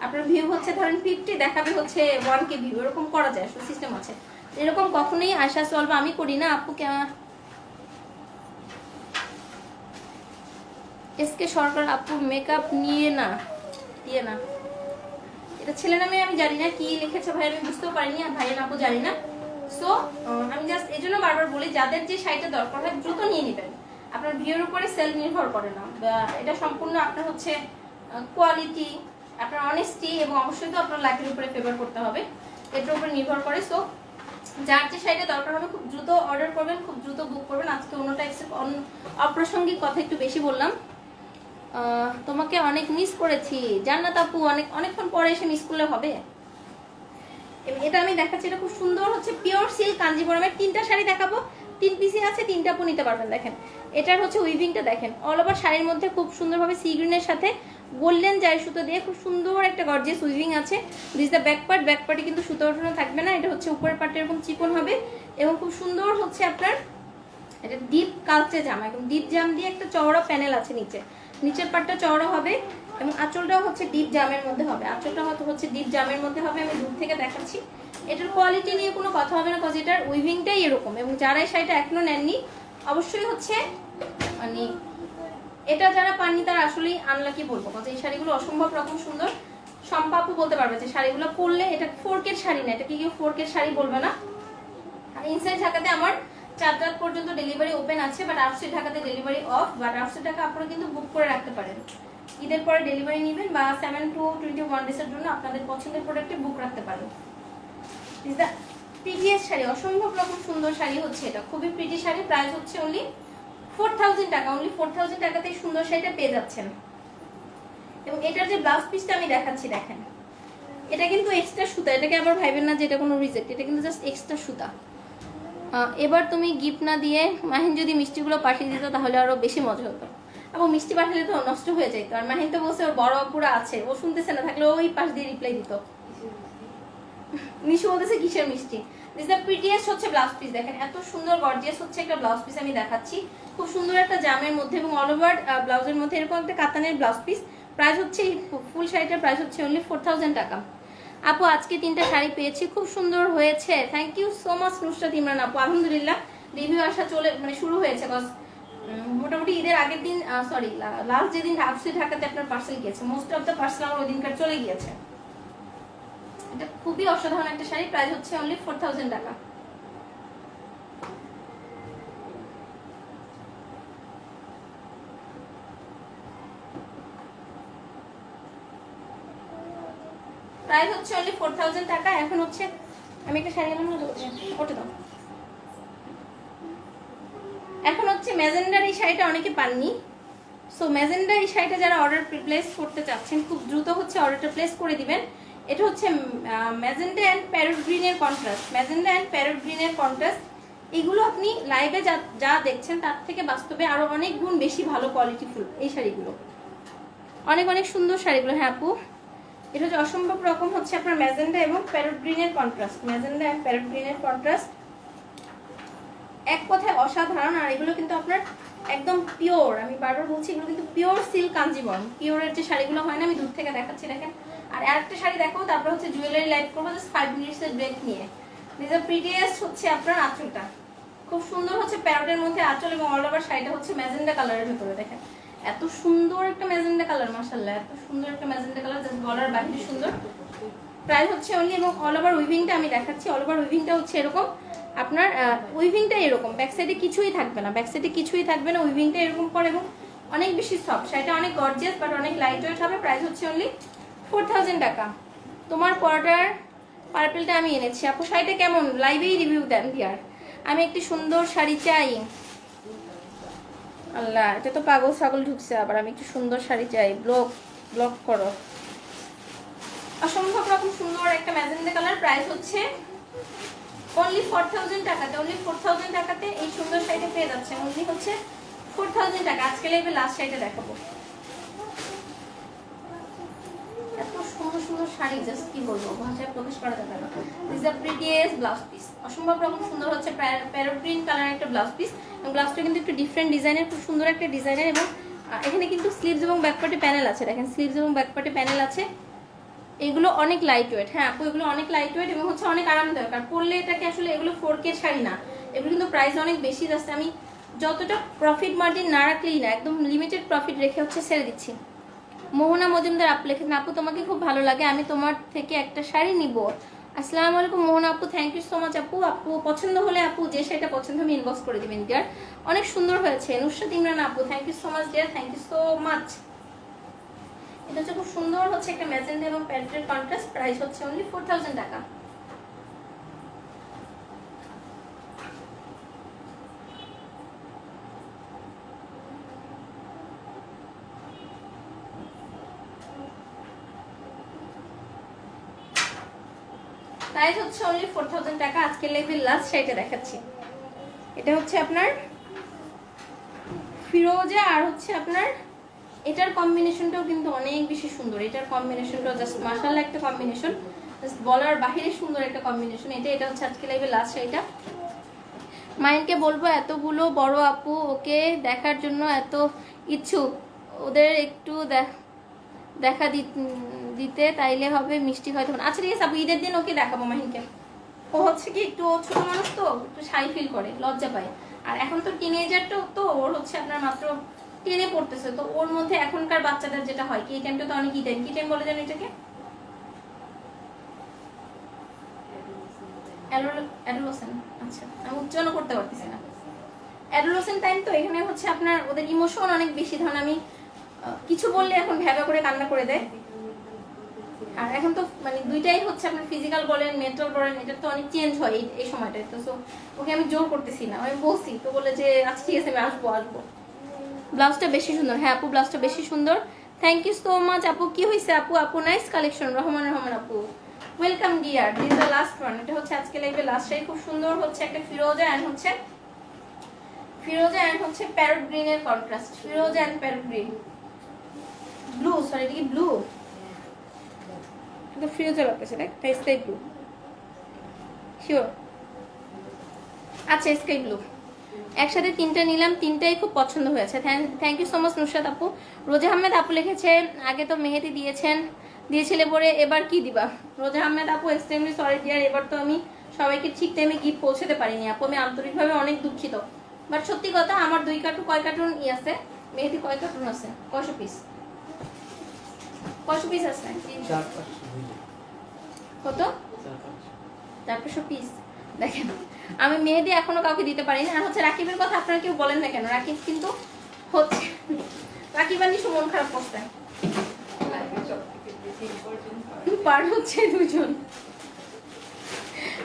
আপনার ভিউ হচ্ছে ধরেন 50, দেখাবে হচ্ছে 1K ভিউ, এরকম করা যায়, সিস্টেম আছে। এরকম কখনোই আশা সলভ আমি করি না। আপু এসকে সরকার আপু মেকআপ দিয়ে না, এটা ছেলে নামে আমি জানি না কি লিখেছে ভাই, আমি বুঝতেও পারিনি, আর ভাইয়ের আপু জানি না। সো আমি জাস্ট এই জন্য বারবার বলি, যাদের যে শাড়িটা দরকার হয় দ্রুত নিয়ে নেবেন। আপনার ভিউর উপরে সেল নির্ভর করে না, এটা সম্পূর্ণ আপনার হচ্ছে কোয়ালিটি, আপনার অনেস্টি, এবং অবশ্যই তো আপনার লাইফের উপরে ফেভার করতে হবে, এটার উপরে নির্ভর করে। সো যার যে শাড়িটা দরকার হবে খুব দ্রুত অর্ডার করবেন, খুব দ্রুত বুক করবেন। আজকে অন্যটা অপ্রাসঙ্গিক কথা একটু বেশি বললাম। তোমাকে অনেক মিস করেছি জান্নাত আপু, অনেকক্ষণ পরে এসে মিস করলে হবে। এটা আমি দেখাচ্ছি, এটা খুব সুন্দর হচ্ছে পিওর সিল্ক কাঞ্জিবরমের 3টা শাড়ি দেখাবো, 3 পিসই আছে, 3টা আপু নিতে পারবেন। দেখেন এটার হচ্ছে উইভিংটা দেখেন, অল ওভার শাড়ির মধ্যে খুব সুন্দরভাবে সি গ্রিনের সাথে গোল্ডেন জারি সুতো দিয়ে খুব সুন্দর একটা গর্জিয়াস উইভিং আছে। দিস দ্য ব্যাক পার্টে কিন্তু সুতো ওঠানো থাকবে না, এটা হচ্ছে উপরের পার্টে এরকম চিকন হবে, এবং খুব সুন্দর হচ্ছে আপনার এটা ডিপ কালচে জামা, একদম ডিপ জাম দিয়ে একটা চওড়া প্যানেল আছে নিচের পার্টটা চওড়া হবে, এবং আঁচলটাও হচ্ছে ডিপ জামের মধ্যে হবে, আমি দূর থেকে দেখাচ্ছি। এটার কোয়ালিটি নিয়ে কোনো কথা হবে না, কারণ এটার উইভিংটাই এরকম। এবং যারা এই শাড়িটা এখনো নেননি অবশ্যই হচ্ছে মানে এটা যারা পাননি তারা আসলেই আনলাকি বলবো, কারণ এই শাড়িগুলো অসম্ভব রকম সুন্দর। শম্পা আপু বলতে পারবে যে শাড়িগুলো পরলে এটা 4K শাড়ি না, এটা কি কেউ 4K শাড়ি বলবে না। আর ইনসাইড ঢাকাতে আমার 4 রাত পর্যন্ত ডেলিভারি ওপেন আছে, বাট আউটসাইড ঢাকাতে delivery of. But outside Dhaka আপনারা কিন্তু বুক করে রাখতে পারেন, ঈদের পরে ডেলিভারি নেবেন, বা 7 to 21 ডেজের জন্য আপনাদের পছন্দের প্রোডাক্টে বুক রাখতে পারেন। ইজ দ্য প্রিটিয়েস্ট শাড়ি, অসম্ভব রকম সুন্দর শাড়ি হচ্ছে এটা, খুবই প্রিটি শাড়ি। প্রাইস হচ্ছে অনলি 4000 টাকা, অনলি 4000 টাকাতে সুন্দর শাড়িটা পেয়ে যাচ্ছেন। এবং এটার যে ব্লাউজ পিসটা আমি দেখাচ্ছি দেখেন, এটা কিন্তু এক্সট্রা সুতা, এটাকে আবার ভাইবেন না যে এটা কোনো রিজেক্ট, এটা কিন্তু জাস্ট এক্সট্রা সুতা। এবার তুমি গিফট না দিয়ে মাহিন যদি মিষ্টিগুলো পাঠিয়ে দিত তাহলে আরো বেশি মজা হতো। এবং মিষ্টি পাঠালে তো নষ্ট হয়ে যেত, আর মাহিন তো বলছে ওর বড় আপুরা আছে, ও শুনতেছে না, থাকলে ওই পাশ দিয়ে রিপ্লাই দিত। নিশু বলতেছে কিসের মিষ্টি। দিস দ্য প্রিটিয়েস্ট হচ্ছে ব্লাউজ পিস, দেখেন এত সুন্দর গর্জিয়াস হচ্ছে একটা ব্লাউজ পিস আমি দেখাচ্ছি, খুব সুন্দর একটা জামের মধ্যে এবং অল ওভার ব্লাউজের মধ্যে এরকম একটা কাতানের ব্লাউজ পিস। প্রাইস হচ্ছে ফুল শাড়িটার প্রাইস হচ্ছে অনলি 4000 টাকা। আপু আজকে 3টা শাড়ি পেয়েছি, খুব সুন্দর হয়েছে, thank you so much Nusrat Imran আপু। আলহামদুলিল্লাহ রিভিউ আসা শুরু হয়েছে, কজ মোটামুটি ঈদের আগের দিন সরি লাস্ট যেদিন আসছি ঢাকাতে আপনার পার্সেল গিয়েছে, মোস্ট অফ দ্য পার্সেল আমার ওই দিনকার চলে গিয়েছে। এটা খুবই অসাধারণ একটা শাড়ি, প্রাইস হচ্ছে অনলি 4000 টাকা। প্রাইস হচ্ছে অনলি 4000 টাকা। এখন হচ্ছে আমি একটা শাড়ি আনলাম, ওটা দাও। এখন হচ্ছে ম্যাজেন্ডার এই শাড়িটা অনেকে পাননি, সো ম্যাজেন্ডার এই শাড়িটা যারা অর্ডার প্লেস করতে চাচ্ছেন খুব দ্রুত হচ্ছে অর্ডারটা প্লেস করে দিবেন। এটা হচ্ছে ম্যাজেন্ডা অ্যান্ড প্যারট গ্রিনের কন্ট্রাস্ট, ম্যাজেন্ডা অ্যান্ড প্যারট গ্রিনের কন্ট্রাস্ট। এগুলো আপনি লাইভে যা দেখছেন তার থেকে বাস্তবে আরো অনেক গুণ বেশি ভালো কোয়ালিটিফুল এই শাড়িগুলো, অনেক অনেক সুন্দর শাড়িগুলো। হ্যাঁ আপু, এটা হচ্ছে অসম্ভব রকম হচ্ছে আপনার ম্যাজেন্ডা এবং প্যারট গ্রিনের কন্ট্রাস্ট, ম্যাজেন্ডা অ্যান্ড প্যারট গ্রিনের কন্ট্রাস্ট, এক কথায় অসাধারণ। আর এগুলো কিন্তু আপনার একদম পিওর, আমি বারবার বলছি এগুলো কিন্তু পিওর সিল্ক কাঞ্জিবরম, পিওরের যে শাড়িগুলো হয় না, আমি দূর থেকে দেখাচ্ছি দেখেন। আর আরেকটা শাড়ি দেখাবো, তারপর হচ্ছে জুয়েলারি লাইভ করবো জাস্ট 5 মিনিটসের ব্রেক নিয়ে। দিস প্রিটিয়েস্ট হচ্ছে আপনার আঁচলটা, খুব সুন্দর হচ্ছে প্যারটের মধ্যে আঁচল এবং অল ওভার শাড়িটা হচ্ছে ম্যাজেন্ডা কালারের ভেতরে, দেখেন এত সুন্দর একটা ম্যাজেন্ডা কালার, মাশাআল্লাহ এত সুন্দর একটা ম্যাজেন্ডা কালার, জাস্ট বলার বাইরে সুন্দর। প্রাইস হচ্ছে অনলি, এবং অল ওভার উইভিংটা আমি দেখাচ্ছি, অল ওভার উইভিংটা হচ্ছে এরকম আপনার, উইভিংটা এরকম, ব্যাক সাইডে কিছুই থাকবে না, ব্যাক সাইডে কিছুই থাকবে না, উইভিংটা এরকম করে এবং অনেক বেশি সফট, শাড়িটা অনেক গর্জিয়াস বাট অনেক লাইট ওয়েট হবে। প্রাইস হচ্ছে অনলি 4000 টাকা। তোমার পর্দার পার্পেলটা আমি এনেছি আপু, শাড়িটা কেমন লাইভেই রিভিউ দেন দিয়ার। আমি একটি সুন্দর শাড়ি চাই, আল্লাহ এটা তো পাগল ছাগল ঢুকছে আবার, আমি একটু সুন্দর শাড়ি চাই, ব্লক করো। অসম্ভব রকম সুন্দর একটা ম্যাজেন্ডা কালার, প্রাইস হচ্ছে অনলি 4000 টাকাতে, অনলি 4000 টাকাতে এই সুন্দর শাড়িটা পেয়ে যাচ্ছে, অনলি হচ্ছে 4000 টাকা। আজকে লাইভে লাস্ট শাড়িটা দেখাবো, এত সুন্দর সুন্দর শাড়ি জাস্ট কি বলবো, ভাষায় প্রকাশ করা যাবে না। This the prettiest blouse piece, অসম্ভব রকম সুন্দর হচ্ছে প্যারট গ্রিন কালার একটা ব্লাউজ পিস, এবং ব্লাউজটা কিন্তু একটু ডিফারেন্ট ডিজাইনের, খুব সুন্দর একটা ডিজাইনের, এবং এখানে কিন্তু স্লিভস এবং ব্যাকপার্টে প্যানেল আছে, দেখেন স্লিভস এবং ব্যাকপার্টে প্যানেল আছে। এগুলো অনেক লাইট ওয়েট, হ্যাঁ আপু এগুলো অনেক লাইট ওয়েট এবং হচ্ছে অনেক আরামদায়ক। আর পরলে এটাকে আসলে এগুলো 4K শাড়ি না, এগুলো কিন্তু প্রাইস অনেক বেশি যাচ্ছে, আমি যতটা প্রফিট মার্জিন না রাখলেই না, একদম লিমিটেড প্রফিট রেখে হচ্ছে ছেড়ে দিচ্ছি। মোহনা মজুমদার আপু লেখেন, আপু তোমাকে খুব ভালো লাগে, আমি তোমার থেকে একটা শাড়ি নিব। আসসালামু আলাইকুম মোহনা আপু, থ্যাংক ইউ সো মাচ আপু। আপু পছন্দ হলে আপু যে শাড়িটা পছন্দ আমি ইনবক্স করে দিবেন ডিয়ার, অনেক সুন্দর হয়েছে। নুসরাত ইমরান আপু, thank you so much dear, thank you so much. এটা হচ্ছে খুব সুন্দর হচ্ছে একটা ম্যাজেন্ডা এবং প্যান্টের কন্ট্রাস্ট, প্রাইস হচ্ছে অনলি 4000 টাকা। প্রাইস হচ্ছে অনলি 4000 টাকা। আজকের লাইভের লাস্ট শাড়িটা দেখাচ্ছি, এটা হচ্ছে আপনার ফিরোজা, আর হচ্ছে আপনার এটার কম্বিনেশনটাও কিন্তু অনেক বেশি সুন্দর, এটার কম্বিনেশনটাও জাস্ট মাশাআল্লাহ একটা কম্বিনেশন, জাস্ট বলার বাহিরে সুন্দর একটা কম্বিনেশন। এটা হচ্ছে আজকে লাইভের লাস্ট শাড়িটা। মাইনকে বলবো এতগুলো বড় আপু ওকে দেখার জন্য এত ইচ্ছুক, ওদের একটু দেখা দিতে তাইলে হবে, মিষ্টি হয়তো। আচ্ছা ঠিক আছে আপু, ঈদের দিন ওকে দেখাবো মাহিনকে। ও হচ্ছে কি একটু ছোট মানুষ তো, একটু শাই ফিল করে, লজ্জা পায়। আর এখন তো টিনেজারটাও তো, ওর হচ্ছে আপনার মাত্র 10-এ পড়তেছে, তো ওর মধ্যে এখনকার বাচ্চাদের যেটা হয় কি, এই টাইমটা তো অনেক কি টাইম বলে জানো এটাকে, অ্যাডোলেসেন। আচ্ছা আমি উচ্চারণ করতে পারতেছি না, অ্যাডোলেসেন টাইম। তো এখানে হচ্ছে আপনার ওদের ইমোশন অনেক বেশি, ধরুন আমি কিছু বললে এখন ভ্যাবা করে কান্না করে দেয়। আর এখন তো মানে দুইটাই হচ্ছে আপনার ফিজিক্যাল বলেন মেন্টাল বলেন, এটা তো অনেক চেঞ্জ হয় এই সময়টায়। তো সো ওকে আমি জোর করতেছি না, আমি বলছি তো, বলে যে আচ্ছা ঠিক আছে আমি আসবো। ব্লাউজটা বেশি সুন্দর, হ্যাঁ আপু ব্লাউজটা বেশি সুন্দর, থ্যাংক ইউ সো মাচ আপু। কি হয়েছে আপু নাইস কালেকশন, রহমান আপু welcome deer. This the last one, এটা হচ্ছে আজকে লাইভে লাস্ট শাড়ি, খুব সুন্দর হচ্ছে একটা ফিরোজা অ্যান্ড হচ্ছে প্যারট গ্রিনের কন্ট্রাস্ট, ফিরোজা and parrot green, blue, sorry এটা কি ব্লু, এটা ফিরোজা লাগতেছে, এটা স্কাই ব্লু, শিওর। আচ্ছা স্কাই ব্লু একসাথে তিনটা নিলাম, তিনটাই খুব পছন্দ হয়েছে। Thank you so much Nusrat আপু। রোজা আহমেদ আপু লিখেছে আগে তো মেহেদি দিয়েছিলে পরে এবার কি দিবা? রোজা আহমেদ আপু এক্সট্রিমলি সরি ডিয়ার, এবার তো আমি সবাইকে ঠিক টাইমে গিফট পৌঁছাতে পারিনি আপু, আমি আন্তরিকভাবে অনেক দুঃখিত। বাট সত্যি কথা, আমার 2 কার্টুন কয় কার্টুন আছে মেহেদি, কয় কার্টুন আছে, কয়শো পিস আছে? 4-5 কত? 400 পিস। দেখেন আমি মেহেদি এখনো কাউকে দিতে পারিনি। আর হচ্ছে রাকিবের কথা আপনারা কেউ বলেন না কেন, রাকিব কিন্তু হচ্ছে রাকিব আনি মন খারাপ করতে পার হচ্ছে দুজন।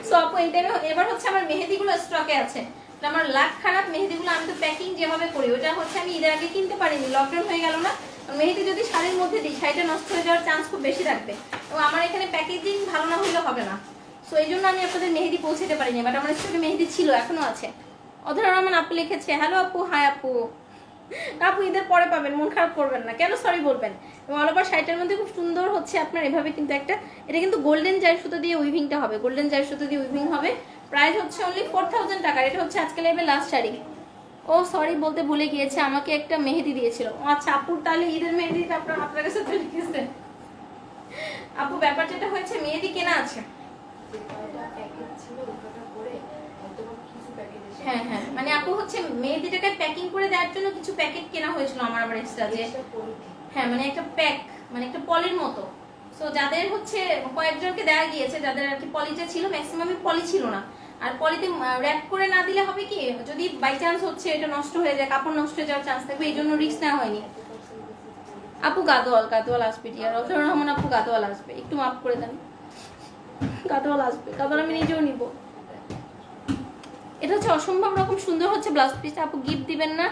সো আপু এই টাইমে এবার হচ্ছে আমার মেহেদিগুলো স্টকে আছে। আমার লাখ খারাপ, মেহেদিগুলো আমি তো প্যাকিং যেভাবে করি ওটা হচ্ছে আমি ঈদের আগে কিনতে পারিনি, লকডাউন হয়ে গেল না। মেহেদি যদি শাড়ির মধ্যে দিই শাড়িটা নষ্ট হয়ে যাওয়ার চান্স খুব বেশি থাকবে, এবং আমার এখানে প্যাকেজিং ভালো না হলে হবে না। সো এই জন্য আমি আপনাদের মেহেদি পৌঁছাতে পারিনি, বাট আমার স্টকে মেহেদি ছিল, এখনো আছে। অধরা রহমান আপু লিখেছে হ্যালো আপু, হাই আপু। আপু ঈদের পরে পাবেন, মন খারাপ করবেন না, কেন সরি বলবেন। এবং অল ওভার শাড়িটার মধ্যে খুব সুন্দর হচ্ছে আপনার এভাবে কিন্তু একটা, এটা কিন্তু গোল্ডেন জারি সুতো দিয়ে উইভিংটা হবে, গোল্ডেন জারি সুতো দিয়ে উইভিং হবে। প্রাইস হচ্ছে অনলি 4000 টাকা। এটা হচ্ছে আজকে লাইভে লাস্ট শাড়ি। ও সরি বলতে ভুলে গিয়েছে, আমাকে একটা মেহেদি দিয়েছিল। ও আচ্ছা আপুর তাহলে ঈদের মেহেদিটা আপনার কাছে চলে গেছে। আপু ব্যাপার যেটা হয়েছে মেহেদি কেনা আছে। হ্যাঁ হ্যাঁ, মানে আপু হচ্ছে মেহেদিটাকে প্যাকিং করে দেওয়ার জন্য কিছু প্যাকেট কেনা হয়েছিল আমার আবার এক্সট্রা, যে হ্যাঁ মানে একটা প্যাক, মানে একটা পলির মতো। সো যাদের হচ্ছে কয়েকজনকে দেওয়া গিয়েছে, যাদের আর কি পলিটা ছিল, ম্যাক্সিমামই পলি ছিল না। আর পলিতে র্যাপ করে না দিলে হবে কি, যদি বাই চান্স হচ্ছে এটা নষ্ট হয়ে যায়, কাপড় নষ্ট হয়ে যাওয়ার চান্স থাকবে, এই জন্য রিস্ক নেওয়া হয়নি। আপু গাদোয়াল আসবে ডিয়ার, অথর রহমান আপু গাদোয়াল আসবে, একটু মাফ করে দেন। গাদোয়াল আসবে, গাদোয়াল আমি নিজেও নিব। এটা হচ্ছে অসম্ভব রকম সুন্দর হচ্ছে ব্লাউজ পিস। আপু গিফট দিবেন না?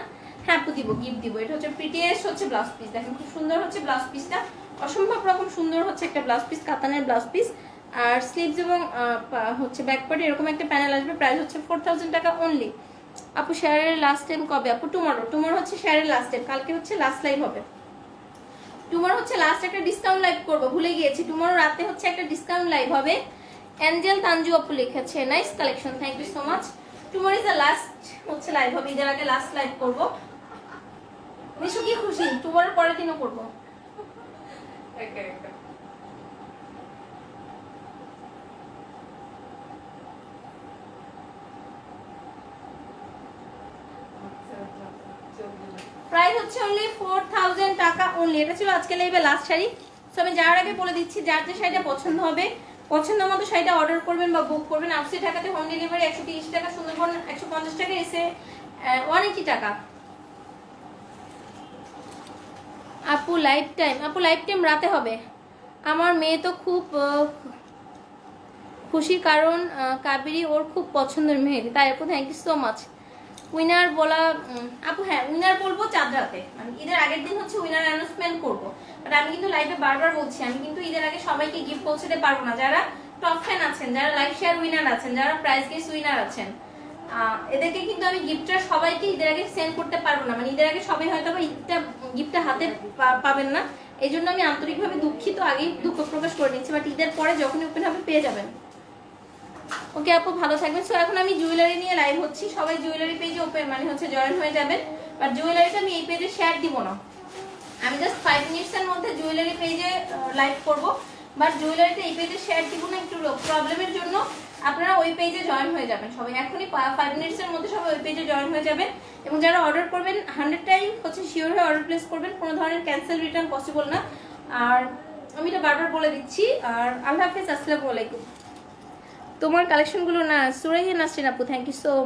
হ্যাঁ আপু দিব, গিফট দিব। এটা হচ্ছে প্রিটিয়েস্ট হচ্ছে ব্লাউজ পিস, দেখেন খুব সুন্দর হচ্ছে ব্লাউজ পিসটা, অসম্ভব রকম সুন্দর হচ্ছে একটা ব্লাউজ পিস, কাতানের ব্লাউজ পিস। আর স্লিভস এবং হচ্ছে ব্যাক পার্টে এরকম একটা প্যানেল আসবে। প্রাইস হচ্ছে 4000 টাকা অনলি। আপু শেয়ারের লাস্ট টাইম কবে? আপু টুমারো হচ্ছে শেয়ারের লাস্ট টাইম, কালকে হচ্ছে লাস্ট লাইভ হবে। টুমারো হচ্ছে লাস্ট একটা ডিসকাউন্ট লাইভ করবো, ভুলে গিয়েছি। টুমারো রাতে হচ্ছে একটা ডিসকাউন্ট লাইভ হবে। অ্যাঞ্জেল তানজু আপু লিখেছে nice collection, thank you so much. Tomorrow is the last হচ্ছে লাইভ হবে, ঈদের আগে লাস্ট লাইভ করবো। মিশু কি খুশি? টুমারোর পরের দিনও করবো। প্রাইস হচ্ছে অনলি 4000 টাকা অনলি। এটা ছিল আজকে লাইভে লাস্ট শাড়ি। সো আমি যাওয়ার আগে বলে দিচ্ছি, যার যে শাড়িটা পছন্দ হবে, পছন্দ মতো শাড়িটা অর্ডার করবেন বা বুক করবেন। আউটসাইড ঢাকাতে হোম ডেলিভারি 130 টাকা, সুন্দরবন 150 টাকা, এসে 180 টাকা। আপু লাইফ টাইম রাতে হবে। আমার মেয়ে তো খুব খুশি, কারণ কাবেরী ওর খুব পছন্দের মেহেদি। তাই আপু thank you so much. Winner বলা আপু, হ্যাঁ উইনার বলবো চাঁদ রাতে, মানে ঈদের আগের দিন হচ্ছে উইনার অ্যানাউন্সমেন্ট করবো। বাট আমি কিন্তু লাইভে বারবার বলছি, আমি কিন্তু ঈদের আগে সবাইকে গিফট পৌঁছাতে পারবো না। যারা টপ ফ্যান আছেন, যারা লাইভ শেয়ার উইনার আছেন, যারা প্রাইজ গেস উইনার আছেন, এদেরকে কিন্তু আমি গিফটটা সবাইকে ঈদের আগে সেন্ড করতে পারবো না। মানে ঈদের আগে সবাই হয়তো বা গিফটটা হাতে পাবেন না, এই জন্য আমি আন্তরিকভাবে দুঃখিত, আগেই দুঃখ প্রকাশ করে নিচ্ছি। বাট ঈদের পরে যখনই ওপেন হবে পেয়ে যাবেন। ওকে আপু ভালো থাকবেন। সো এখন আমি জুয়েলারি নিয়ে লাইভ হচ্ছি, সবাই জুয়েলারি পেজে ওপেন মানে হচ্ছে জয়েন হয়ে যাবেন। বাট জুয়েলারিটা আমি এই পেজে শেয়ার দিব না, আমি জাস্ট 5 মিনিটসের মধ্যে জুয়েলারি পেজে লাইভ করব। বাট জুয়েলারিটা এই পেজে শেয়ার দিব না, একটু প্রবলেমের জন্য। আপনারা ওই পেজে জয়েন হয়ে যাবেন সবাই, এখনই 5 মিনিটসের মধ্যে সবাই ওই পেজে জয়েন হয়ে যাবেন। এবং যারা অর্ডার করবেন 100 টাইম হচ্ছে শিওর হয়ে অর্ডার প্লেস করবেন, কোনো ধরনের ক্যান্সেল রিটার্ন পসিবল না। আর আমি এটা বারবার বলে দিচ্ছি। আর আল্লাহ হাফিজ, আসসালামু আলাইকুম। তোমার কালেকশনগুলো না সুরাইয়া নাসরিন আপু, থ্যাংক ইউ সো মাচ।